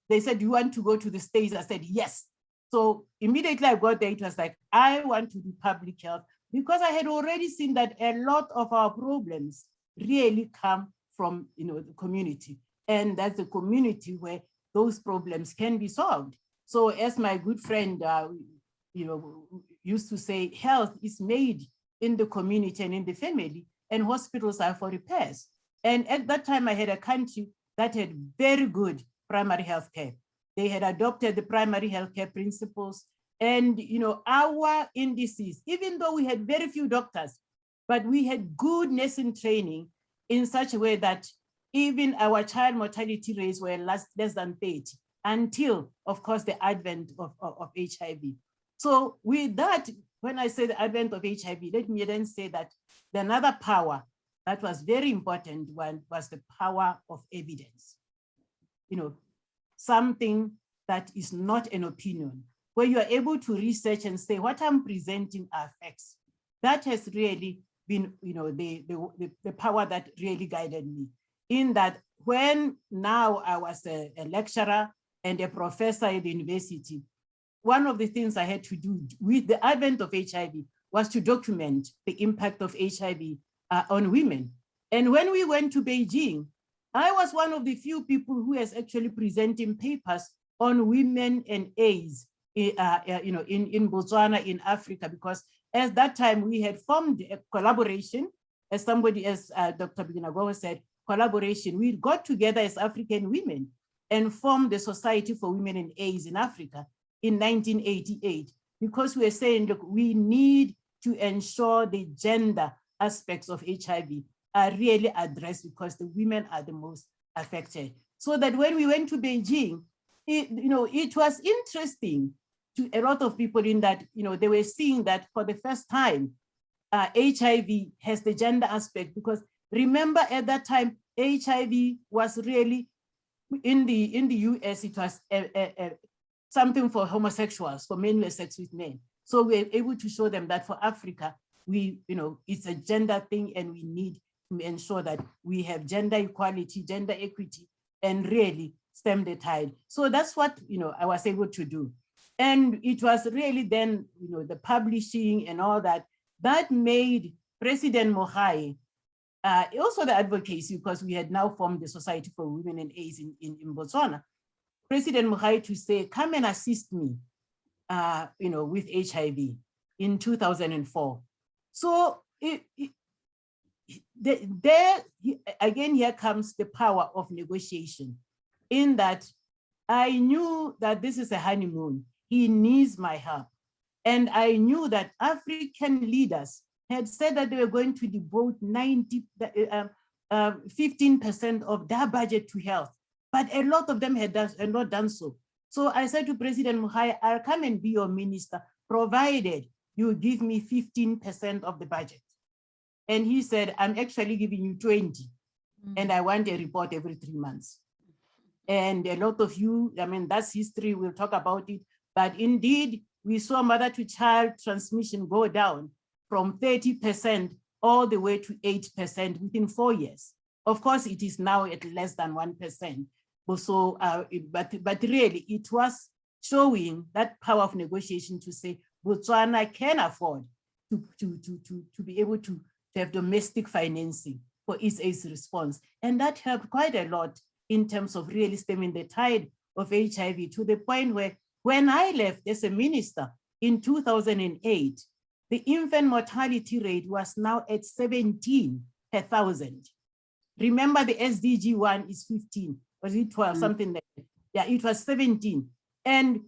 they said, do you want to go to the States? I said, yes. So immediately I got there, it was like, I want to do public health because I had already seen that a lot of our problems really come from, the community. And that's the community where those problems can be solved. So as my good friend, used to say, health is made in the community and in the family, and hospitals are for repairs. And at that time, I had a country that had very good primary health care. They had adopted the primary health care principles. And our indices, even though we had very few doctors, but we had good nursing training in such a way that even our child mortality rates were less than 30 until, of course, the advent of HIV. So with that, when I say the advent of HIV, let me then say that another power that was very important one was the power of evidence. Something that is not an opinion, where you are able to research and say, what I'm presenting are facts. That has really been, the power that really guided me. In that, when now I was a lecturer and a professor at the university, one of the things I had to do with the advent of HIV was to document the impact of HIV on women. And when we went to Beijing, I was one of the few people who is actually presenting papers on women and AIDS, in Botswana, in Africa, because at that time we had formed a collaboration, as Dr. Binagwaho said, collaboration. We got together as African women and formed the Society for Women and AIDS in Africa in 1988, because we were saying, look, we need to ensure the gender aspects of HIV are really addressed because the women are the most affected. So that when we went to Beijing, it was interesting to a lot of people in that, they were seeing that for the first time, HIV has the gender aspect, because remember at that time, HIV was really, in the US, it was something for homosexuals, for men who have sex with men. So we were able to show them that for Africa, it's a gender thing, and we need to ensure that we have gender equality, gender equity, and really stem the tide. So that's what, I was able to do. And it was really then, the publishing and all that made President Mogai, also the advocacy, because we had now formed the Society for Women and AIDS in Botswana, President Mogai to say, come and assist me, with HIV in 2004. So again, here comes the power of negotiation, in that I knew that this is a honeymoon. He needs my help. And I knew that African leaders had said that they were going to devote 15% of their budget to health, but a lot of them had not done so. So I said to President Mogai, I'll come and be your minister, provided you give me 15% of the budget. And he said, I'm actually giving you 20, and I want a report every 3 months. And a lot of you, that's history, we'll talk about it, but indeed, we saw mother-to-child transmission go down from 30% all the way to 8% within 4 years. Of course, it is now at less than 1%. Also, but really, it was showing that power of negotiation to say Botswana can afford to be able to have domestic financing for its AIDS response. And that helped quite a lot in terms of really stemming the tide of HIV, to the point where when I left as a minister in 2008, the infant mortality rate was now at 17 per 1,000. Remember, the SDG 1 is 15, was it 12, something like that? Yeah, it was 17. And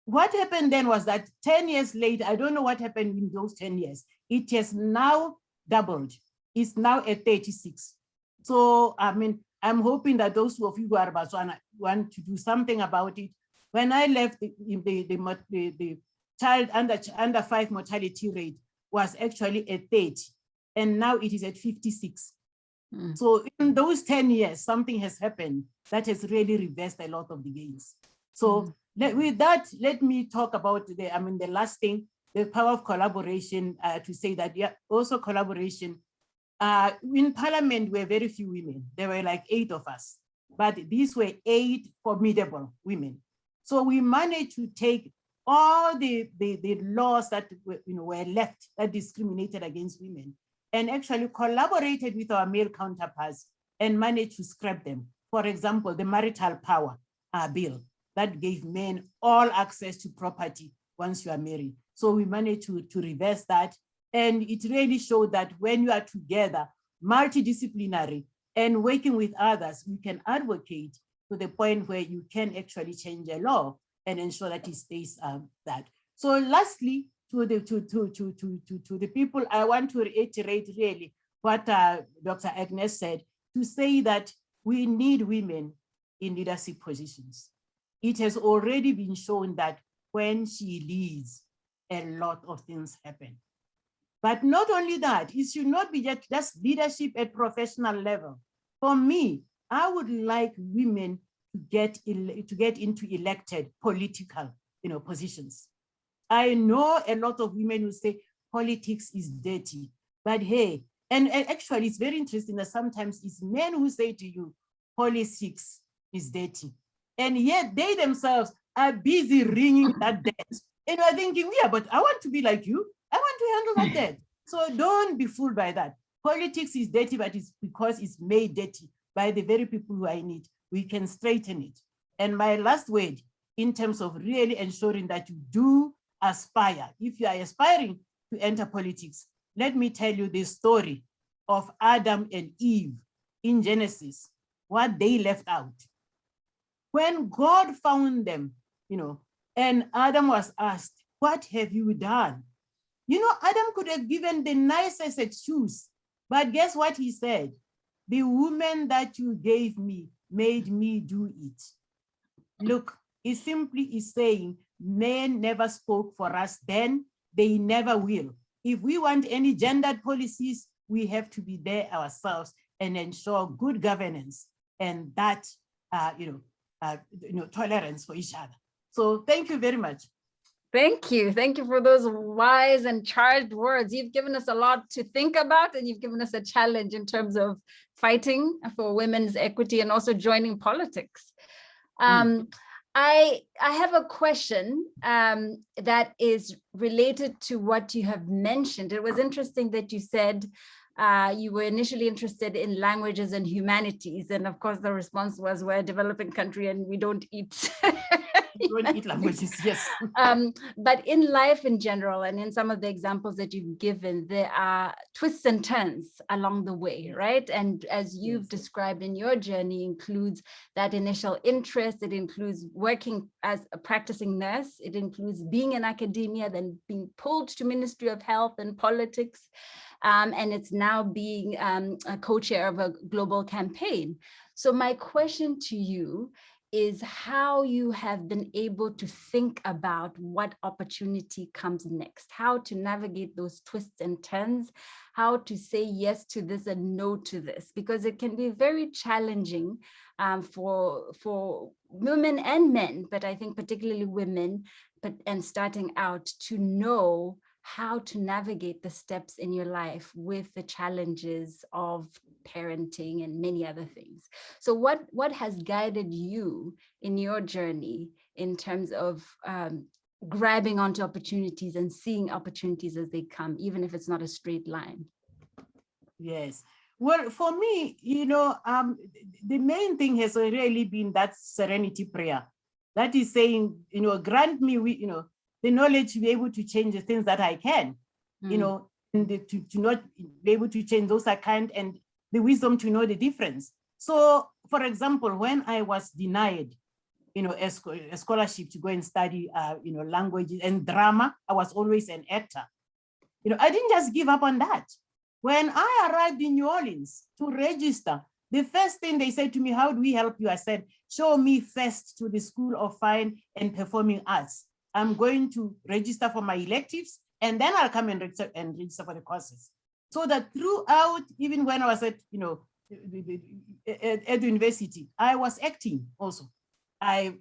what happened then was that 10 years later, I don't know what happened in those 10 years, it has now doubled. It's now at 36. So, I mean, I'm hoping that those of you who are Botswana want to do something about it. When I left, the child under 5 mortality rate was actually at 30, and now it is at 56. So in those 10 years, something has happened that has really reversed a lot of the gains. So with that, let me talk about the last thing, the power of collaboration, to say that, yeah, also collaboration. In Parliament, were very few women. There were like 8 of us, but these were 8 formidable women. So we managed to take all the laws that were left that discriminated against women, and actually collaborated with our male counterparts and managed to scrap them. For example, the marital power bill that gave men all access to property once you are married. So we managed to reverse that. And it really showed that when you are together, multidisciplinary and working with others, we can advocate to the point where you can actually change a law and ensure that it stays that. So lastly, to the people, I want to reiterate really what Dr. Annyes said, to say that we need women in leadership positions. It has already been shown that when she leads, a lot of things happen. But not only that, it should not be just leadership at professional level. For me, I would like women to get into elected political positions. I know a lot of women who say politics is dirty, but hey, and actually it's very interesting that sometimes it's men who say to you, politics is dirty. And yet they themselves are busy ringing that debt. And you're thinking, yeah, but I want to be like you. I want to handle that debt. So don't be fooled by that. Politics is dirty, but it's because it's made dirty by the very people who are in it. We can straighten it. And my last word, in terms of really ensuring that you do aspire, if you are aspiring to enter politics, let me tell you the story of Adam and Eve in Genesis, what they left out. When God found them, and Adam was asked, what have you done? Adam could have given the nicest excuse, but guess what he said? The woman that you gave me made me do it. Look, it simply is saying men never spoke for us then, they never will. If we want any gendered policies, we have to be there ourselves and ensure good governance and that, tolerance for each other. So thank you very much. Thank you. Thank you for those wise and charged words. You've given us a lot to think about, and you've given us a challenge in terms of fighting for women's equity and also joining politics. I have a question that is related to what you have mentioned. It was interesting that you said you were initially interested in languages and humanities. And of course, the response was, we're a developing country and we don't eat. We don't eat languages, yes. But in life in general, and in some of the examples that you've given, there are twists and turns along the way, right? And as you've described in your journey, includes that initial interest, it includes working as a practicing nurse, it includes being in academia, then being pulled to Ministry of Health and politics, and it's now being a co-chair of a global campaign. So my question to you is how you have been able to think about what opportunity comes next, how to navigate those twists and turns, how to say yes to this and no to this, because it can be very challenging for women and men, but I think particularly women, and starting out to know how to navigate the steps in your life with the challenges of parenting and many other things. So what has guided you in your journey in terms of grabbing onto opportunities and seeing opportunities as they come, even if it's not a straight line? Yes. Well, for me, the main thing has really been that Serenity Prayer. That is saying, grant me, the knowledge to be able to change the things that I can, and to not be able to change those I can't, and the wisdom to know the difference. So, for example, when I was denied, a scholarship to go and study, languages and drama, I was always an actor. I didn't just give up on that. When I arrived in New Orleans to register, the first thing they said to me, how do we help you? I said, show me first to the School of Fine and Performing Arts. I'm going to register for my electives, and then I'll come and register for the courses. So that throughout, even when I was at, at the university, I was acting also. I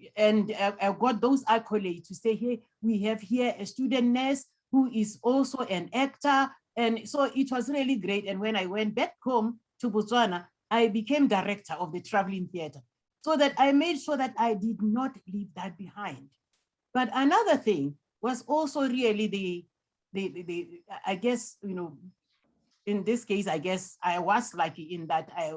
got those accolades to say, hey, we have here a student nurse who is also an actor. And so it was really great. And when I went back home to Botswana, I became director of the traveling theater, so that I made sure that I did not leave that behind. But another thing was also really I guess, in this case, I guess I was lucky in that I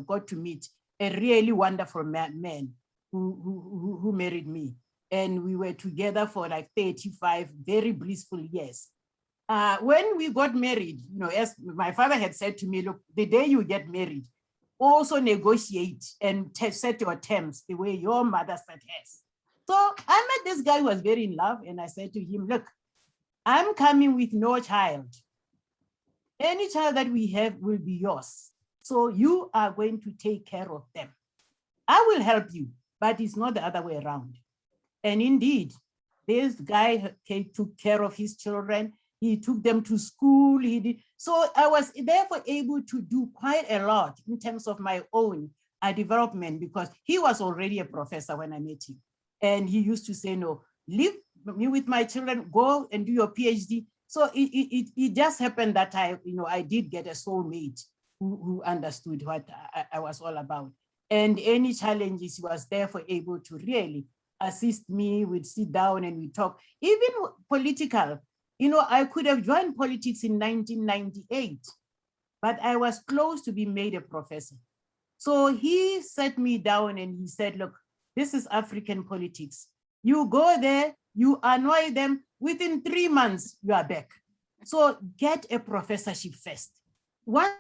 got to meet a really wonderful man who married me. And we were together for like 35 very blissful years. When we got married, as my father had said to me, look, the day you get married, also negotiate and set your terms the way your mother set hers. So I met this guy who was very in love, and I said to him, look, I'm coming with no child. Any child that we have will be yours. So you are going to take care of them. I will help you, but it's not the other way around. And indeed, this guy took care of his children. He took them to school. He did. So I was therefore able to do quite a lot in terms of my own development, because he was already a professor when I met him. And he used to say, no, leave me with my children, go and do your PhD. So it just happened that I did get a soulmate who understood what I was all about. And any challenges, he was therefore able to really assist me. We'd sit down and we talk, even political. I could have joined politics in 1998, but I was close to being made a professor. So he sat me down and he said, look, this is African politics. You go there, you annoy them, within 3 months, you are back. So get a professorship first. Once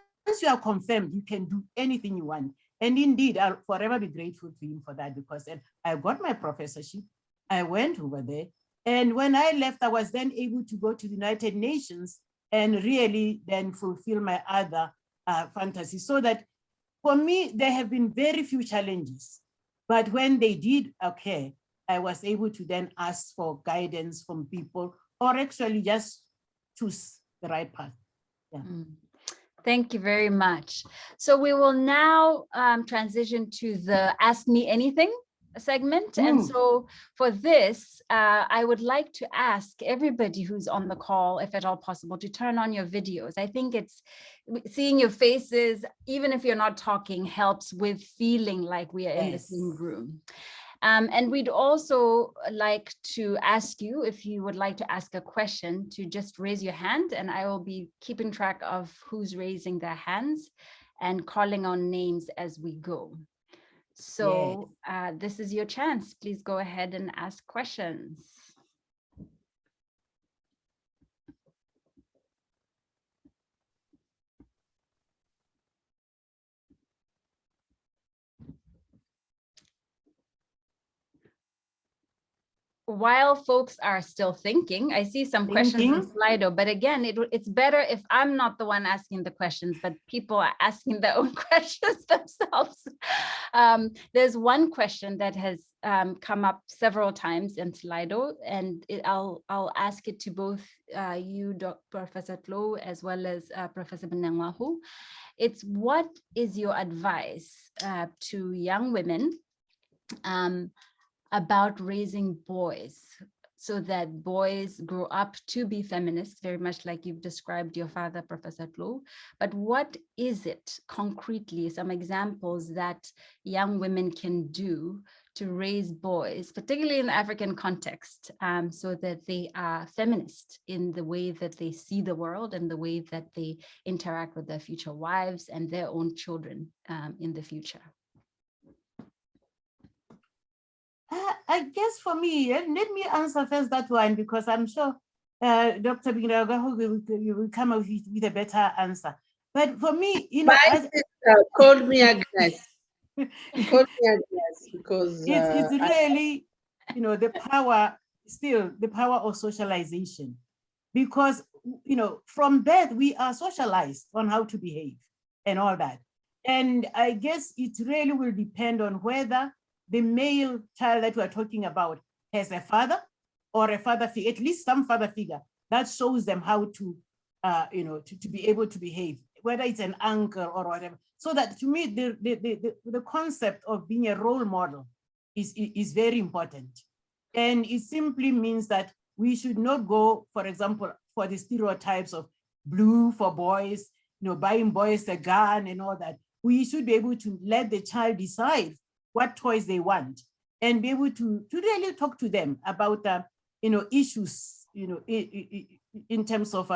you are confirmed, you can do anything you want. And indeed, I'll forever be grateful to him for that, because then I got my professorship. I went over there. And when I left, I was then able to go to the United Nations and really then fulfill my other fantasies. So that for me, there have been very few challenges. But when they did occur, I was able to then ask for guidance from people, or actually just choose the right path. Yeah. Thank you very much. So we will now transition to the Ask Me Anything segment. And so for this, I would like to ask everybody who's on the call, if at all possible, to turn on your videos. I think it's seeing your faces, even if you're not talking, helps with feeling like we are in the same room. And we'd also like to ask you, if you would like to ask a question, to just raise your hand, and I will be keeping track of who's raising their hands and calling on names as we go. So this is your chance. Please go ahead and ask questions. While folks are still thinking, I see some questions in Slido, but again, it's better if I'm not the one asking the questions, but people are asking their own questions themselves. There's one question that has come up several times in Slido, and I'll ask it to both you, Professor Tlou, as well as Professor Binangajo. It's, what is your advice to young women about raising boys? so that boys grow up to be feminists, very much like you've described your father, Professor Tlou. But what is it concretely, some examples that young women can do to raise boys, particularly in the African context, so that they are feminist in the way that they see the world and the way that they interact with their future wives and their own children in the future? I guess for me, let me answer first that one, because I'm sure Dr. Binagwaho will come up with a better answer. But for me, My sister called me Agnes. Called me Agnes because it's really, the power of socialization, because, from birth, we are socialized on how to behave and all that. And I guess it really will depend on whether the male child that we're talking about has a father or a father figure, at least some father figure that shows them how to, to be able to behave, whether it's an uncle or whatever. So that, to me, the concept of being a role model is very important. And it simply means that we should not go, for example, for the stereotypes of blue for boys, buying boys a gun and all that. We should be able to let the child decide what toys they want and be able to really talk to them about, issues, in terms of,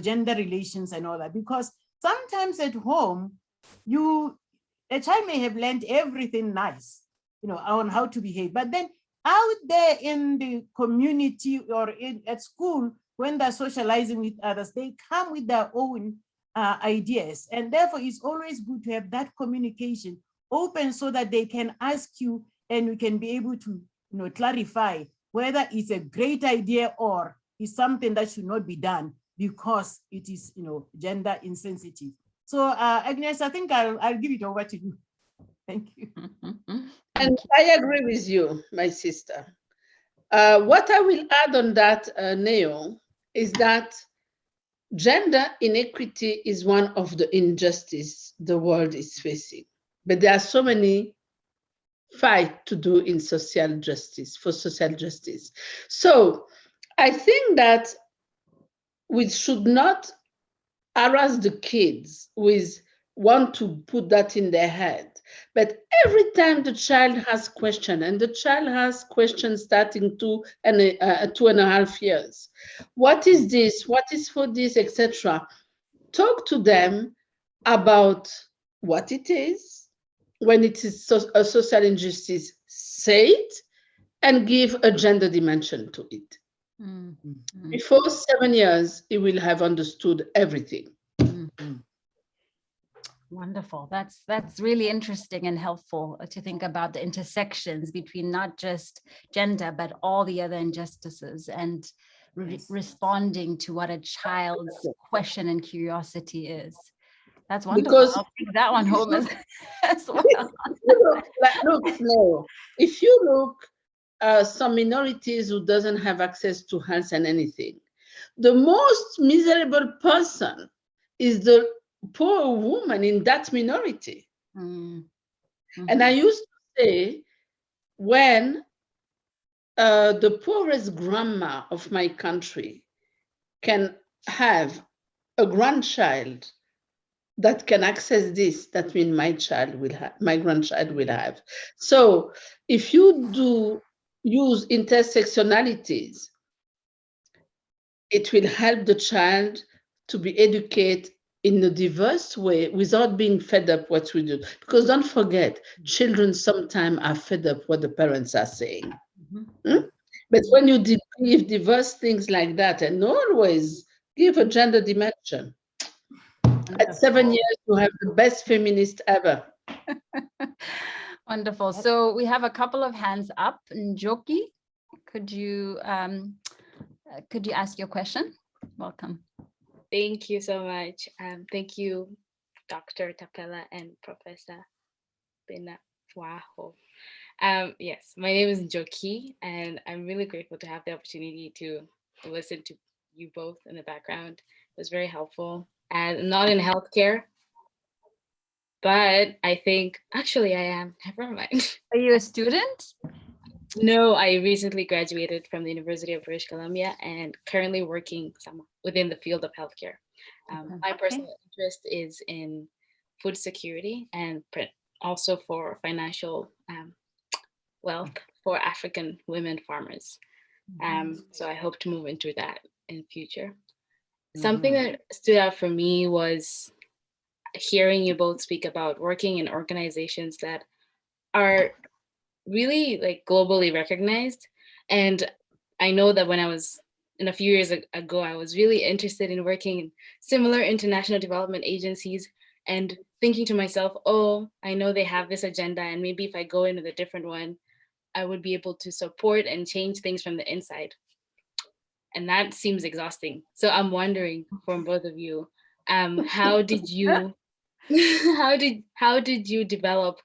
gender relations and all that. Because sometimes at home, a child may have learned everything nice, on how to behave, but then out there in the community or at school, when they're socializing with others, they come with their own ideas. And therefore, it's always good to have that communication open so that they can ask you and we can be able to clarify whether it's a great idea or is something that should not be done because it is gender insensitive. So Agnes, I think I'll give it over to you. Thank you. And I agree with you, my sister. What I will add on that, Neo, is that gender inequity is one of the injustices the world is facing. But there are so many fights to do in social justice, for social justice. So I think that we should not harass the kids with want to put that in their head. But every time the child has question, and the child has questions starting 2.5 years, what is this? What is for this, etc. Talk to them about what it is. When it is a social injustice, say it and give a gender dimension to it. Mm-hmm. Before 7 years, he will have understood everything. Mm-hmm. Wonderful. That's really interesting and helpful to think about the intersections between not just gender, but all the other injustices and responding to what a child's question and curiosity is. That's wonderful. Because I'll take that one home as well. Look, no. If you look, some minorities who doesn't have access to health and anything, the most miserable person is the poor woman in that minority. Mm-hmm. And I used to say, when the poorest grandma of my country can have a grandchild that can access this, that means my grandchild will have. So if you do use intersectionalities, it will help the child to be educated in a diverse way without being fed up what we do. Because don't forget, children sometimes are fed up what the parents are saying. Mm-hmm. But when you give diverse things like that and always give a gender dimension, at 7 years, you have the best feminist ever. Wonderful. So we have a couple of hands up. Njoki, could you ask your question? Welcome. Thank you so much. Thank you, Dr. Tapela and Professor Binagwaho. Yes, my name is Njoki, and I'm really grateful to have the opportunity to listen to you both in the background. It was very helpful. And not in healthcare, but I think, actually I am, never mind. Are you a student? No, I recently graduated from the University of British Columbia and currently working within the field of healthcare. My personal interest is in food security and also for financial wealth for African women farmers. So I hope to move into that in future. Something that stood out for me was hearing you both speak about working in organizations that are really like globally recognized. And I know that when I was a few years ago, I was really interested in working in similar international development agencies and thinking to myself, oh, I know they have this agenda, and maybe if I go into the different one, I would be able to support and change things from the inside. And that seems exhausting. So I'm wondering from both of you, how did you how did you develop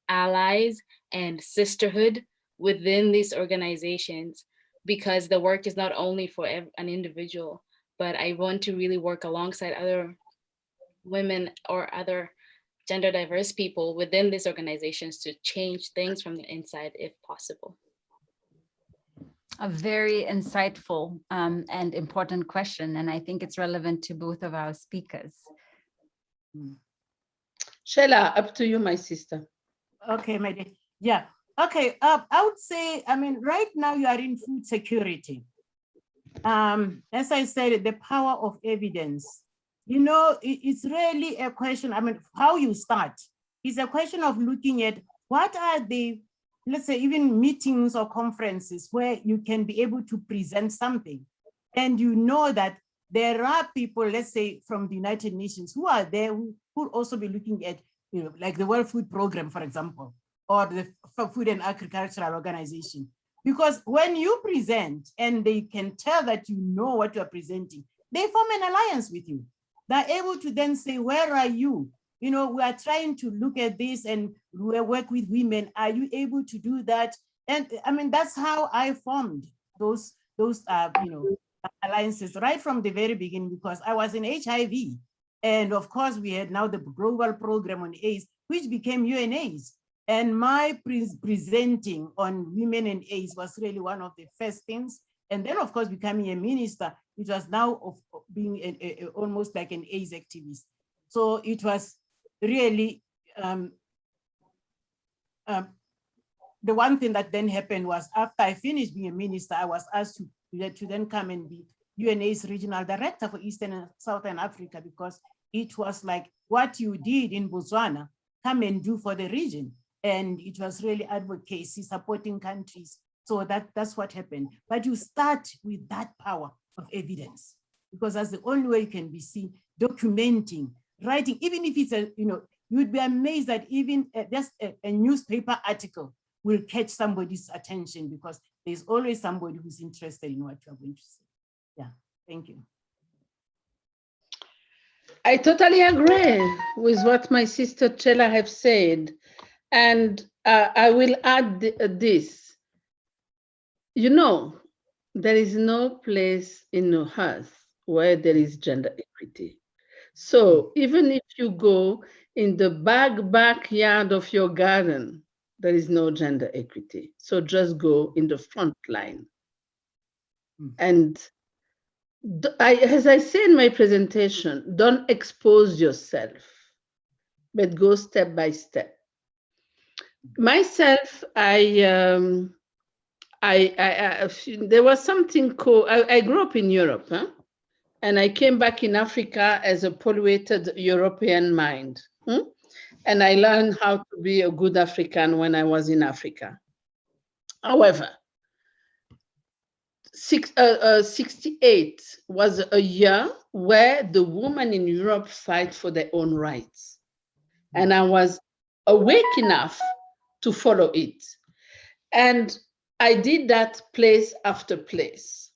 allies and sisterhood within these organizations? Because the work is not only for an individual, but I want to really work alongside other women or other gender diverse people within these organizations to change things from the inside if possible. A very insightful and important question, and I think it's relevant to both of our speakers. Sheila, up to you, my sister. Okay, my dear. Yeah. Okay. I would say, I mean, right now you are in food security. As I said, the power of evidence. You know, it's really a question. I mean, how you start. It's a question of looking at what are the, let's say, even meetings or conferences where you can be able to present something. And you know that there are people, let's say, from the United Nations who are there who will also be looking at, you know, like the World Food Program, for example, or the Food and Agricultural Organization. Because when you present and they can tell that you know what you are presenting, they form an alliance with you. They're able to then say, where are you? You know, we are trying to look at this and we work with women. Are you able to do that? And I mean, that's how I formed those you know, alliances right from the very beginning, because I was in HIV. And of course, we had now the global program on AIDS, which became UNAIDS. And my presenting on women and AIDS was really one of the first things. And then, of course, becoming a minister, it was now of being almost like an AIDS activist. So it was really, the one thing that then happened was after I finished being a minister, I was asked to then come and be UNAIDS regional director for Eastern and Southern Africa, because it was like what you did in Botswana, come and do for the region. And it was really advocacy, supporting countries. So that's what happened. But you start with that power of evidence, because that's the only way you can be seen, documenting, writing, even if it's a, you know, you'd be amazed that even just a newspaper article will catch somebody's attention, because there's always somebody who's interested in what you're going to say. Yeah, thank you. I totally agree with what my sister Chela have said. And I will add this. You know, there is no place in the earth where there is gender equity. So even if you go in the backyard of your garden, there is no gender equity. So just go in the front line. And as I say in my presentation, don't expose yourself, but go step by step. Myself, there was something called, I grew up in Europe, huh? And I came back in Africa as a polluted European mind. And I learned how to be a good African when I was in Africa. However, 68 was a year where the women in Europe fight for their own rights. And I was awake enough to follow it. And I did that place after place.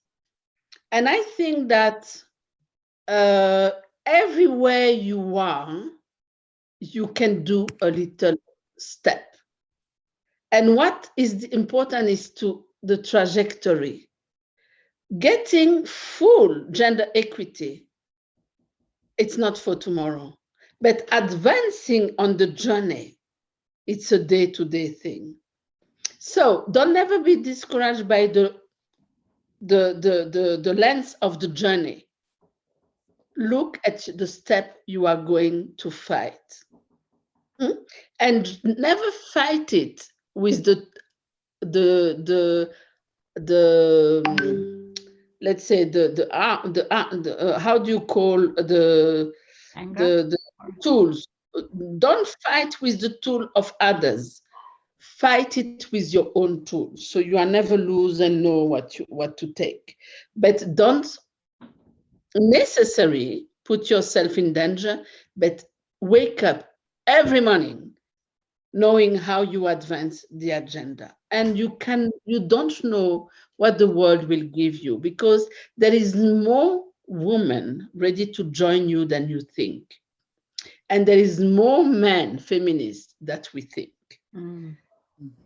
And I think that everywhere you are, you can do a little step. And what is important is the trajectory. Getting full gender equity, it's not for tomorrow, but advancing on the journey, it's a day-to-day thing. So don't ever be discouraged by the length of the journey. Look at the step you are going to fight. And never fight it with let's say how do you call the tools? Don't fight with the tool of others. Fight it with your own tools, so you are never lose and know what to take. But don't necessarily put yourself in danger, but wake up every morning knowing how you advance the agenda. And you don't know what the world will give you, because there is more women ready to join you than you think. And there is more men feminists that we think.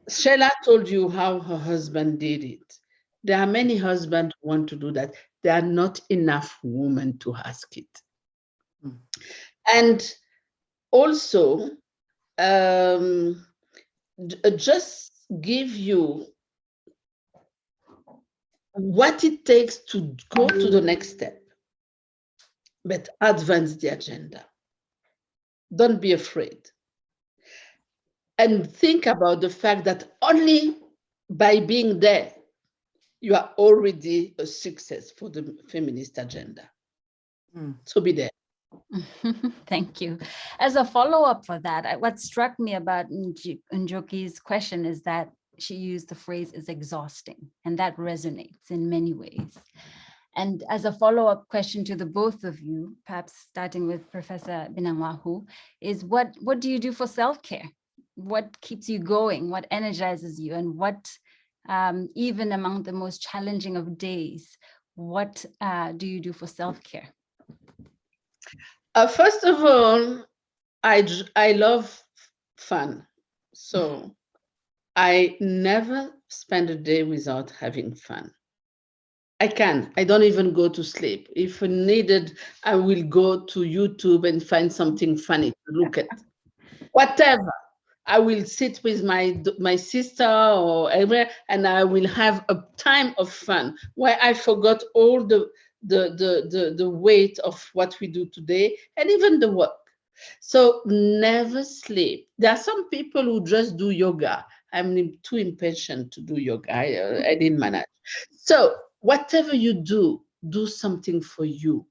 Sheila told you how her husband did it. There are many husbands who want to do that. There are not enough women to ask it. And also, just give you what it takes to go to the next step, but advance the agenda. Don't be afraid. And think about the fact that only by being there, you are already a success for the feminist agenda. So be there. Thank you. As a follow-up for that, what struck me about Njoki's question is that she used the phrase "is exhausting," and that resonates in many ways. And as a follow-up question to the both of you, perhaps starting with Professor Binangajo, is what do you do for self-care? What keeps you going? What energizes you? And what, even among the most challenging of days, what do you do for self-care? First of all, I love fun. So I never spend a day without having fun. I don't even go to sleep. If needed, I will go to YouTube and find something funny to look at. Whatever. I will sit with my sister or everywhere, and I will have a time of fun where I forgot all the weight of what we do today, and even the work. So never sleep. There are some people who just do yoga. I'm too impatient to do yoga. I didn't manage. So whatever you do something for you.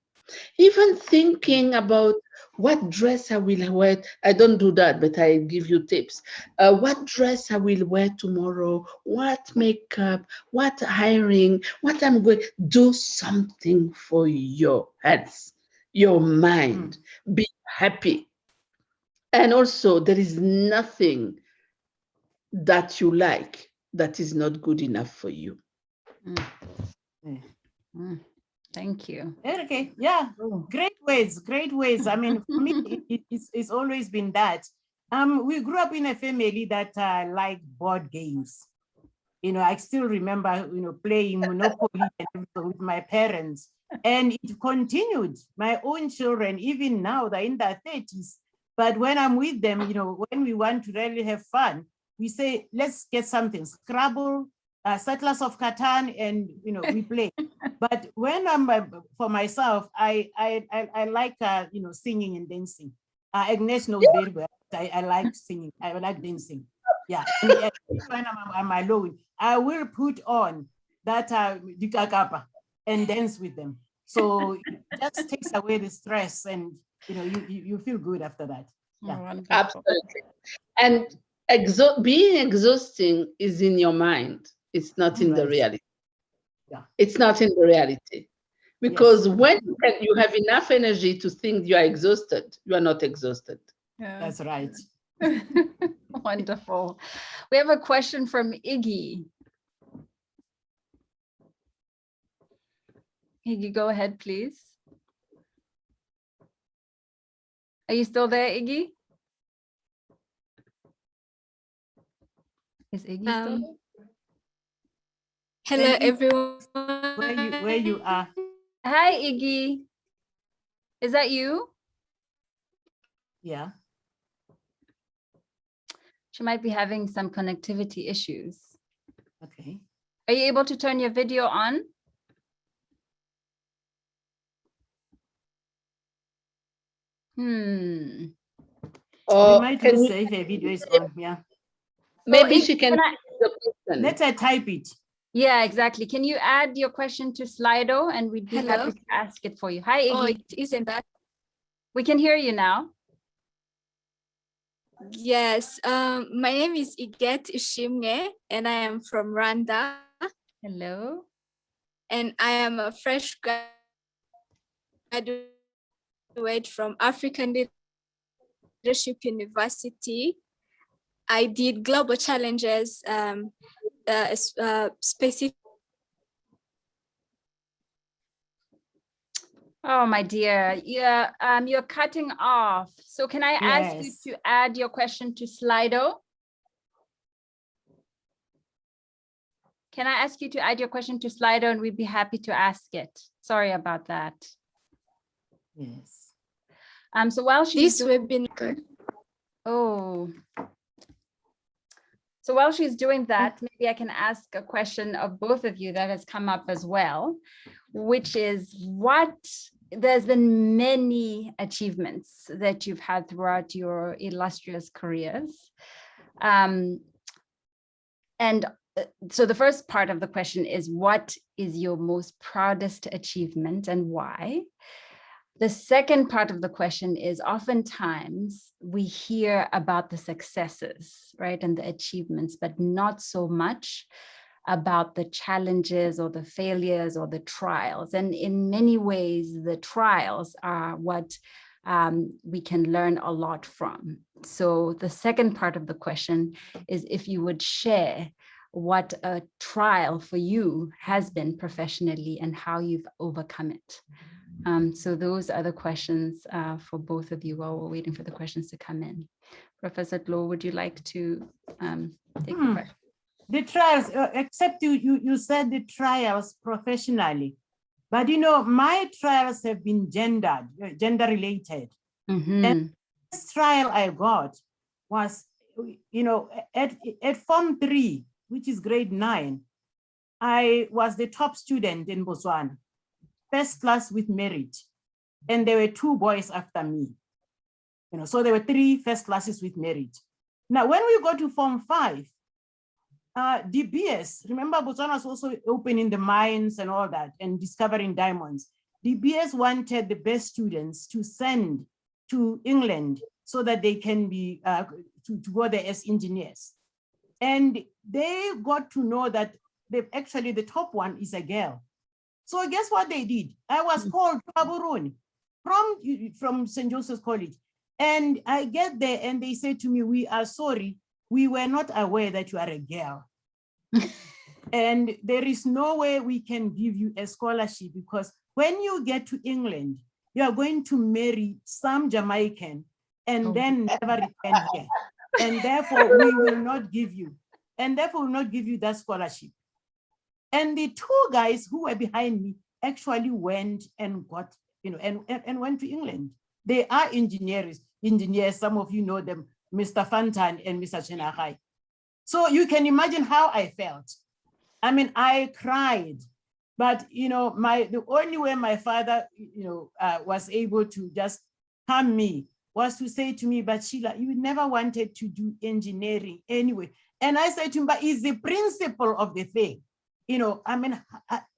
Even thinking about what dress I will wear. I don't do that, but I give you tips. What dress I will wear tomorrow, what makeup, what hiring, what I'm going to do, something for your health, your mind. Be happy. And also, there is nothing that you like that is not good enough for you. Thank you. Okay, yeah, great ways. I mean, for me, it's always been that. We grew up in a family that liked board games. You know, I still remember, playing Monopoly with my parents, and it continued. My own children, even now, they're in their 30s. But when I'm with them, when we want to really have fun, we say, let's get something, Scrabble, Settlers of Catan, and we play. But when I'm for myself, I like singing and dancing. Agnes knows very well. I like singing. I like dancing. Yeah. And when I'm alone, I will put on that dikakapa and dance with them. So it just takes away the stress, and you feel good after that. Yeah. Absolutely. And being exhausting is in your mind. It's not in the reality. Yeah. It's not in the reality. Because when you have enough energy to think you are exhausted, you are not exhausted. Yeah. That's right. Wonderful. We have a question from Iggy. Iggy, go ahead, please. Are you still there, Iggy? Is Iggy still there? Hello, everyone. Where you are. Hi, Iggy. Is that you? Yeah. She might be having some connectivity issues. Okay. Are you able to turn your video on? We Or might can lose we, if a video is on. Yeah. maybe So she can the question. Let her type it. Yeah, exactly. Can you add your question to Slido and we'd be happy to ask it for you. Hi, Iggy. Oh, it isn't that? We can hear you now. Yes. My name is Iget Ishimwe, and I am from Rwanda. Hello. And I am a fresh graduate from African Leadership University. I did global challenges, specific. Oh, my dear. Yeah, you're cutting off. So can I ask you Yes. to add your question to Slido? Can I ask you to add your question to Slido and we'd be happy to ask it? Sorry about that. Yes. So while she's This webinar. Oh. So while she's doing that, maybe I can ask a question of both of you that has come up as well, which is there's been many achievements that you've had throughout your illustrious careers. So the first part of the question is, what is your most proudest achievement and why? The second part of the question is, oftentimes we hear about the successes, right, and the achievements, but not so much about the challenges or the failures or the trials. And in many ways, the trials are what we can learn a lot from. So the second part of the question is if you would share what a trial for you has been professionally and how you've overcome it. So those are the questions for both of you while we're waiting for the questions to come in. Professor Tlou, would you like to take the question? The trials, except you said the trials professionally, but you know, my trials have been gender related. And this trial I got was, you know, at Form 3, which is grade 9, I was the top student in Botswana, first class with merit. And there were 2 boys after me. You know, so there were 3 first classes with merit. Now, when we go to Form 5, DBS, remember Botswana was also opening the mines and all that and discovering diamonds. DBS wanted the best students to send to England so that they can be, to go there as engineers. And they got to know that actually the top one is a girl. So guess what they did? I was called to Gaborone from St. Joseph's College. And I get there and they say to me, we are sorry, we were not aware that you are a girl. And there is no way we can give you a scholarship because when you get to England, you are going to marry some Jamaican and then never return here. And therefore we will not give you. And therefore will not give you that scholarship. And the 2 guys who were behind me actually went and got, you know, and went to England. They are engineers, some of you know them, Mr. Fantan and Mr. Chenahai. So you can imagine how I felt. I mean, I cried, but you know, the only way my father, you know, was able to just calm me was to say to me, but Sheila, you never wanted to do engineering anyway. And I said to him, but it's the principle of the thing. You know, I mean,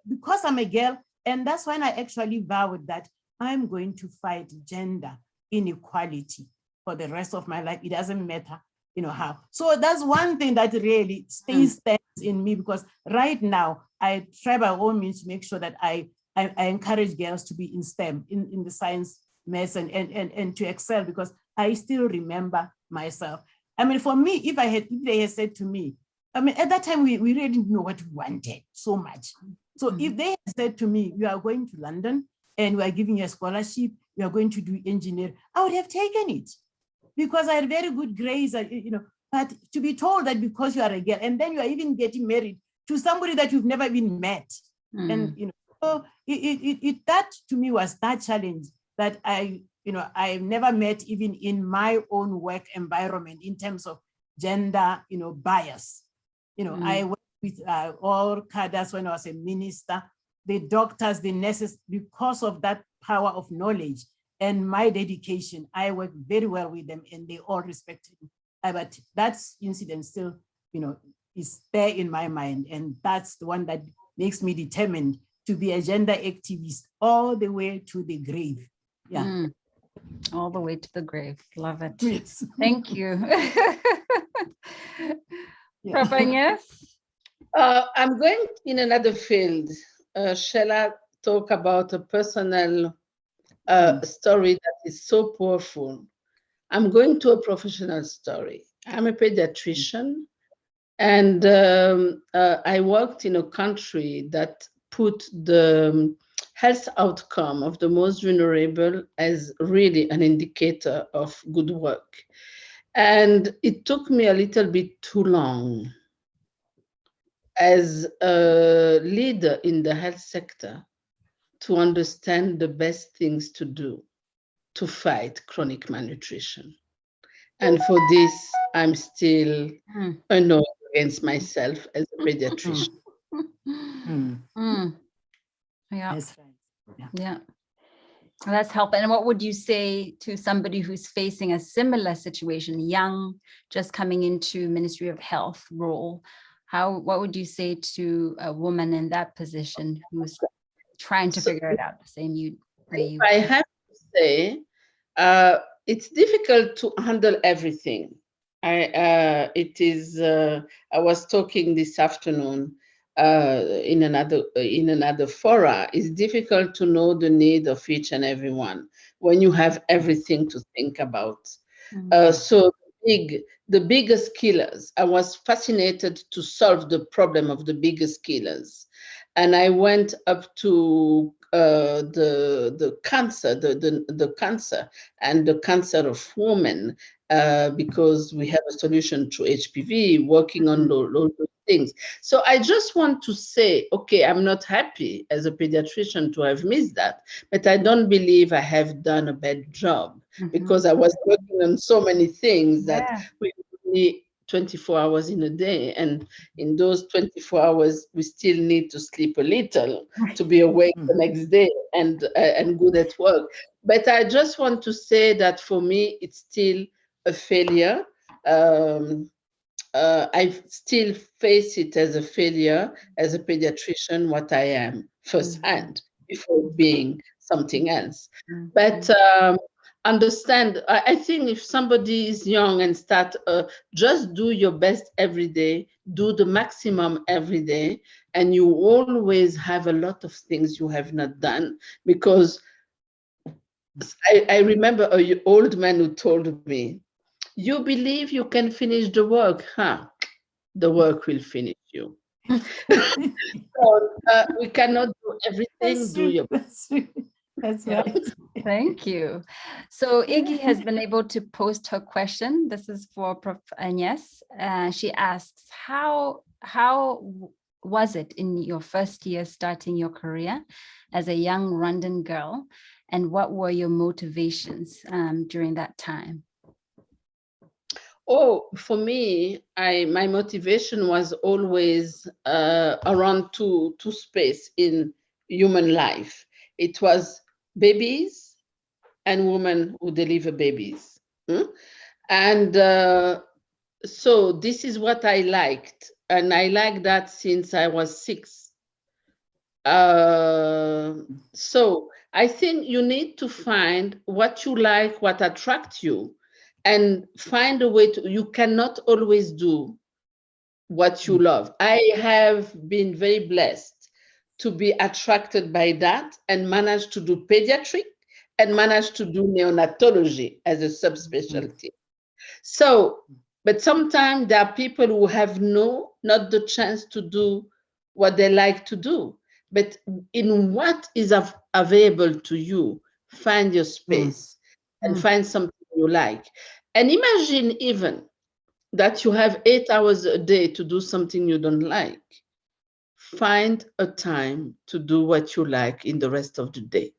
because I'm a girl, and that's when I actually vowed that I'm going to fight gender inequality for the rest of my life. It doesn't matter, you know, how. So that's one thing that really stands in me, because right now I try by all means to make sure that I encourage girls to be in STEM, in the science, maths, and to excel, because I still remember myself. I mean, for me, if they had said to me, I mean, at that time, we really didn't know what we wanted so much. So if they had said to me, you are going to London and we are giving you a scholarship, you are going to do engineering, I would have taken it because I had very good grades, you know, but to be told that because you are a girl and then you are even getting married to somebody that you've never even met. And, you know, so that to me was that challenge that I've never met even in my own work environment in terms of gender, bias. I worked with all cadres when I was a minister, the doctors, the nurses, because of that power of knowledge and my dedication, I work very well with them and they all respected me. But that incident still, is there in my mind. And that's the one that makes me determined to be a gender activist all the way to the grave. Yeah. All the way to the grave. Love it. Yes. Thank you. Yeah. Prof. Annyes? I'm going in another field. Shall I talk about a personal story that is so powerful? I'm going to a professional story. I'm a pediatrician, and I worked in a country that put the health outcome of the most vulnerable as really an indicator of good work. And it took me a little bit too long as a leader in the health sector to understand the best things to do to fight chronic malnutrition. And for this, I'm still annoyed against myself as a pediatrician. Yeah. That's right. Yeah. That's helpful. And what would you say to somebody who's facing a similar situation, young, just coming into Ministry of Health role? What would you say to a woman in that position who's trying to figure it out the same way you? I have to say, it's difficult to handle everything. I was talking this afternoon in another fora. It's difficult to know the need of each and every one when you have everything to think about. So the biggest killers, I was fascinated to solve the problem of the biggest killers. And I went up to the cancer, the cancer and the cancer of women, because we have a solution to HPV, working on those things. So I just want to say, okay, I'm not happy as a pediatrician to have missed that, but I don't believe I have done a bad job because I was working on so many things that we only 24 hours in a day. And in those 24 hours, we still need to sleep a little to be awake the next day and good at work. But I just want to say that for me, it's still a failure. I still face it as a failure as a pediatrician, what I am firsthand before being something else. But understand, I think if somebody is young and start, just do your best every day, do the maximum every day, and you always have a lot of things you have not done. Because I remember an old man who told me, you believe you can finish the work, huh? The work will finish you. So we cannot do everything. Do your best. That's right. Thank you. So Iggy has been able to post her question. This is for Prof. Annyes. She asks, how was it in your first year starting your career as a young Rwandan girl? And what were your motivations during that time? Oh, for me, my motivation was always around two space in human life. It was babies and women who deliver babies. And so this is what I liked. And I liked that since I was 6. So I think you need to find what you like, what attracts you, and find a way to, you cannot always do what you love. I have been very blessed to be attracted by that and managed to do pediatric and managed to do neonatology as a subspecialty. So, but sometimes there are people who have not the chance to do what they like to do. But in what is available to you, find your space and find something you like. And imagine even that you have 8 hours a day to do something you don't like. Find a time to do what you like in the rest of the day.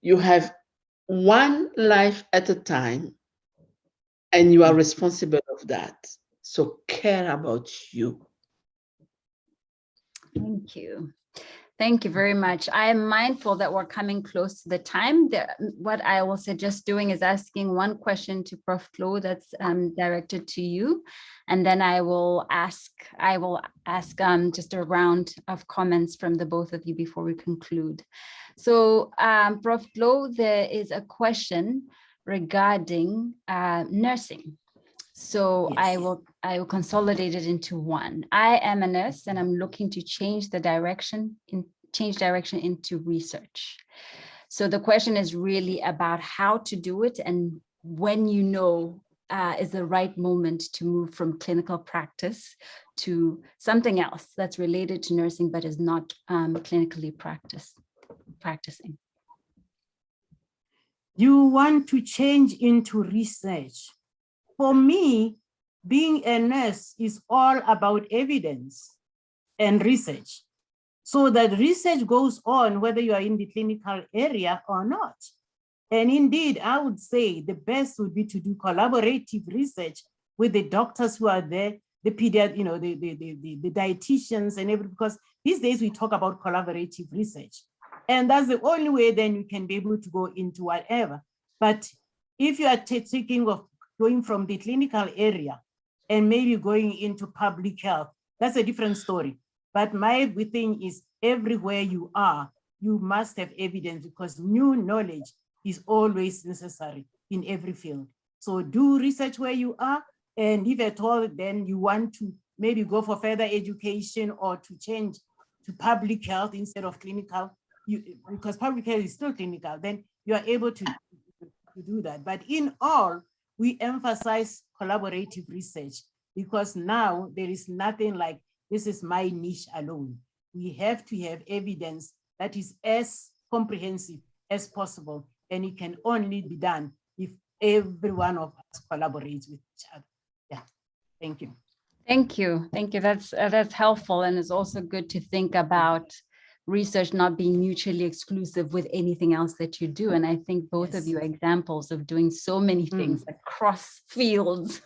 You have one life at a time, and you are responsible of that. So care about you. Thank you. Thank you very much. I am mindful that we're coming close to the time. What I will suggest doing is asking one question to Prof. Tlou that's directed to you, and then I will ask just a round of comments from the both of you before we conclude. So, Prof. Tlou, there is a question regarding nursing. So yes. I will consolidate it into one. I am a nurse and I'm looking to change direction into research. So the question is really about how to do it and when you know is the right moment to move from clinical practice to something else that's related to nursing but is not clinically practicing. You want to change into research. For me, being a nurse is all about evidence and research. So that research goes on whether you are in the clinical area or not. And indeed, I would say the best would be to do collaborative research with the doctors who are there, the pediatric, the dietitians and everything, because these days we talk about collaborative research. And that's the only way then you can be able to go into whatever. But if you are thinking of going from the clinical area and maybe going into public health, that's a different story. But my thing is everywhere you are, you must have evidence because new knowledge is always necessary in every field. So do research where you are. And if at all, then you want to maybe go for further education or to change to public health instead of clinical, because public health is still clinical, then you are able to do that. But in all, we emphasize collaborative research because now there is nothing like this is my niche alone. We have to have evidence that is as comprehensive as possible, and it can only be done if every one of us collaborates with each other. Yeah, thank you. Thank you. Thank you. That's helpful, and it's also good to think about research not being mutually exclusive with anything else that you do. And I think both of you are examples of doing so many things across fields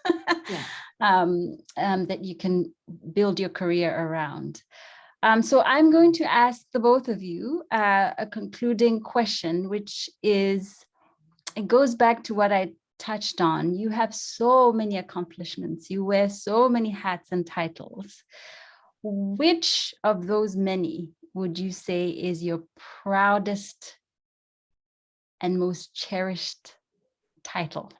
that you can build your career around. So I'm going to ask the both of you a concluding question, which is, it goes back to what I touched on. You have so many accomplishments. You wear so many hats and titles. Which of those many would you say is your proudest and most cherished title?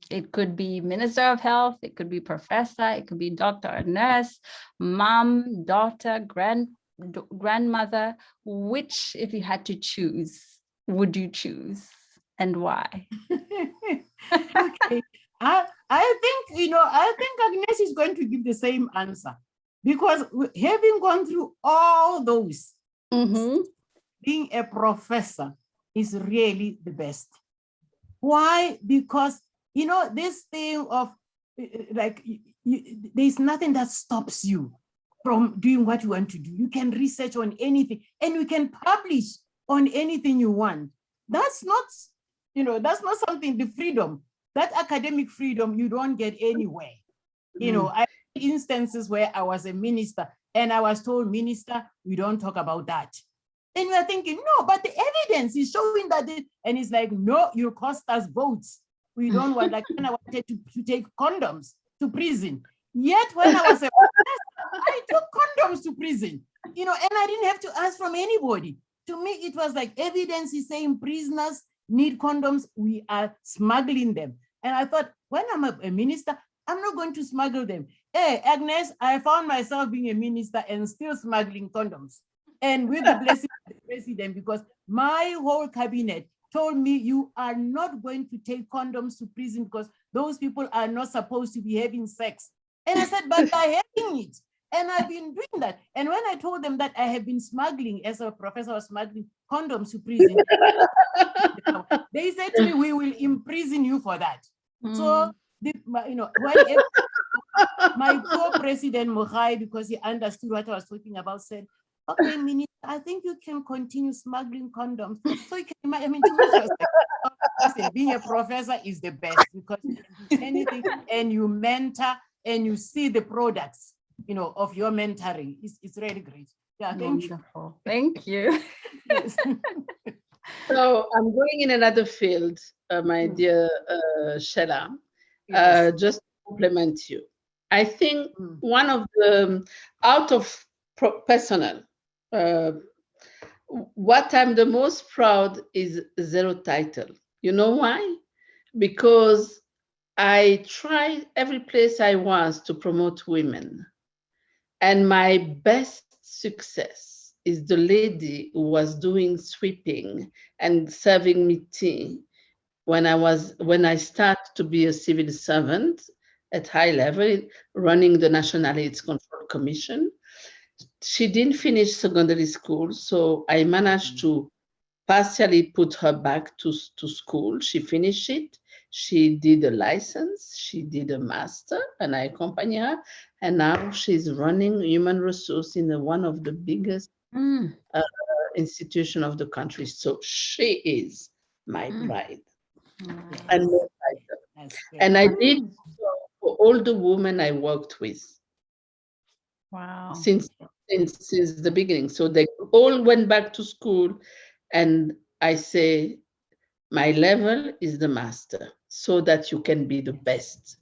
It could be Minister of Health, it could be professor, it could be doctor or nurse, mom, daughter, grandmother. Which, if you had to choose, would you choose and why? Okay, I think Annyes is going to give the same answer because having gone through all those, being a professor is really the best. Why? Because, this thing of there's nothing that stops you from doing what you want to do. You can research on anything and you can publish on anything you want. That's not something, the freedom, that academic freedom you don't get anywhere. I had instances where I was a minister and I was told, minister, we don't talk about that. And we are thinking, no, but the evidence is showing that and it's like, no, you cost us votes. We don't want, like when I wanted to take condoms to prison. Yet when I was a professor, I took condoms to prison, and I didn't have to ask from anybody. To me, it was like evidence is saying prisoners need condoms, we are smuggling them. And I thought, when I'm a minister, I'm not going to smuggle them. Hey, Annyes, I found myself being a minister and still smuggling condoms. And with the blessing of the president, because my whole cabinet told me you are not going to take condoms to prison because those people are not supposed to be having sex. And I said, but they're having it. And I've been doing that. And when I told them that I have been smuggling, as a professor was smuggling condoms to prison, they said to me, we will imprison you for that. So, whenever my poor president Mogai, because he understood what I was talking about, said, okay, Minister, I think you can continue smuggling condoms. So you can imagine, to me, like, being a professor is the best because you can do anything and you mentor and you see the products, you know, of your mentoring. It's really great. Yeah, thank you. Wonderful. Thank you. Yes. So I'm going in another field, my dear Shella, Yes. just to compliment you. I think Mm. one of the, out of personal, what I'm the most proud is zero title. You know why? Because I tried every place I was to promote women. And my best success is the lady who was doing sweeping and serving me tea when I started to be a civil servant at high level, running the National AIDS Control Commission. She didn't finish secondary school, so I managed to partially put her back to school. She finished it. She did a license. She did a master, and I accompany her. And now she's running human resource in one of the biggest institution of the country. So she is my pride. Yes. And no title. That's great. And I did so for all the women I worked with. Wow. Since the beginning. So they all went back to school, and I say, my level is the master, so that you can be the best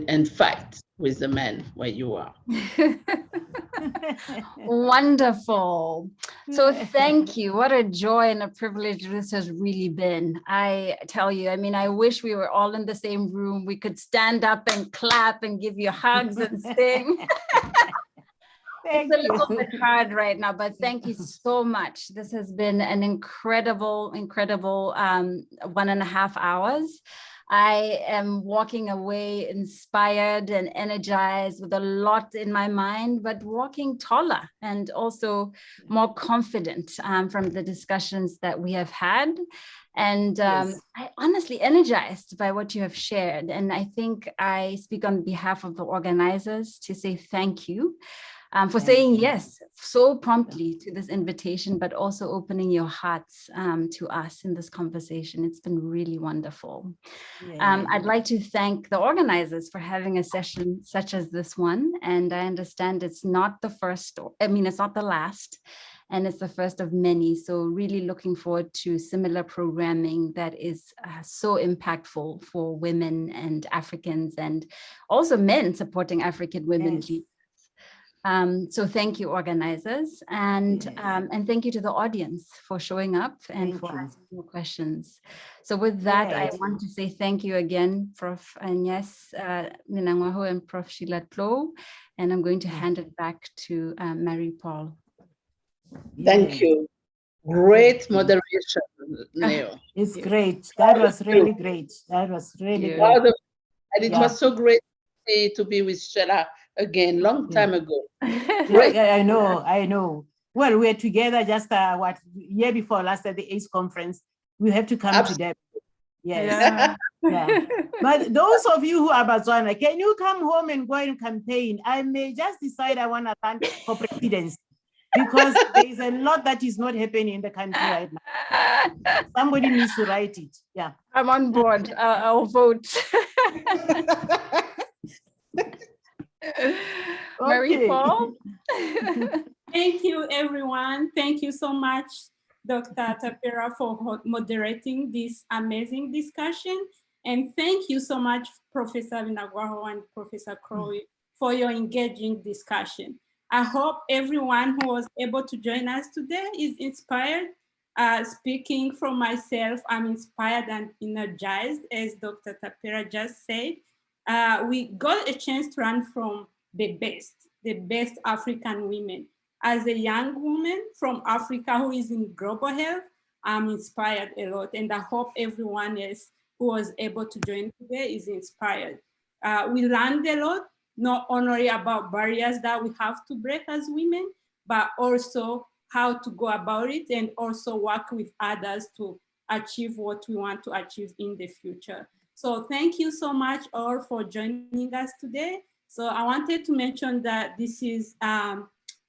and fight with the men where you are. Wonderful. So thank you. What a joy and a privilege this has really been. I tell you, I mean, I wish we were all in the same room. We could stand up and clap and give you hugs and sting. It's a little bit hard right now, but thank you so much. This has been an incredible 1.5 hours. I am walking away inspired and energized with a lot in my mind, but walking taller and also more confident from the discussions that we have had. And Yes. I honestly energized by what you have shared. And I think I speak on behalf of the organizers to say thank you. For saying yes so promptly to this invitation, but also opening your hearts to us in this conversation. It's been really wonderful. I'd like to thank the organizers for having a session such as this one. And I understand it's not the first, it's not the last, and it's the first of many. So really looking forward to similar programming that is so impactful for women and Africans, and also men supporting African women. Yes. So thank you, organizers, and thank you to the audience for showing up and for asking your questions. So with that, I want to say thank you again, Prof. Annyes, Binagwaho and Prof. Tlou, and I'm going to hand it back to Mary Paul. Thank you. Great moderation, Neo. It's great. That was really great. That was really great. And it was so great to be with Shella again, long time ago. Yeah, I know. Well, we're together just year before last at the AIDS conference. We have to come to them. Yes. Yeah. But those of you who are Botswana, can you come home and go and campaign? I may just decide I want to run for presidency, because there is a lot that is not happening in the country right now. Somebody needs to write it. Yeah. I'm on board. I'll vote. Mary Paul. Thank you, everyone. Thank you so much, Dr. Tapela, for moderating this amazing discussion. And thank you so much, Professor Binagwaho and Professor Tlou, for your engaging discussion. I hope everyone who was able to join us today is inspired. Speaking from myself, I'm inspired and energized, as Dr. Tapela just said. We got a chance to learn from the best African women. As a young woman from Africa who is in global health, I'm inspired a lot, and I hope everyone else who was able to join today is inspired. We learned a lot, not only about barriers that we have to break as women, but also how to go about it and also work with others to achieve what we want to achieve in the future. So thank you so much all for joining us today. So I wanted to mention that this is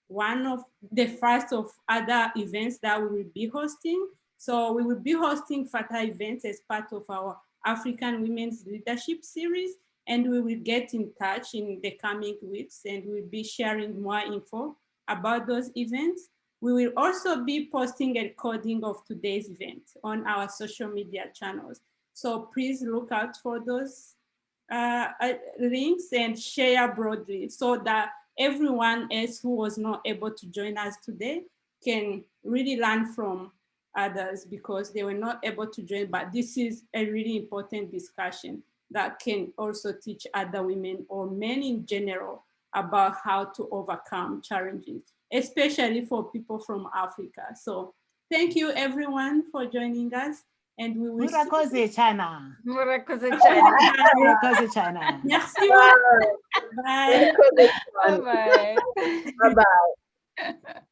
one of the first of other events that we will be hosting. So we will be hosting further events as part of our African Women's Leadership Series. and we will get in touch in the coming weeks, and we'll be sharing more info about those events. We will also be posting a recording of today's event on our social media channels. So please look out for those links and share broadly so that everyone else who was not able to join us today can really learn from others because they were not able to join, but this is a really important discussion that can also teach other women or men in general about how to overcome challenges, especially for people from Africa. So thank you everyone for joining us, and we will Murakoze China. Murakoze China. Murakoze China. Merci. Bye. Bye. Bye-bye. Bye-bye.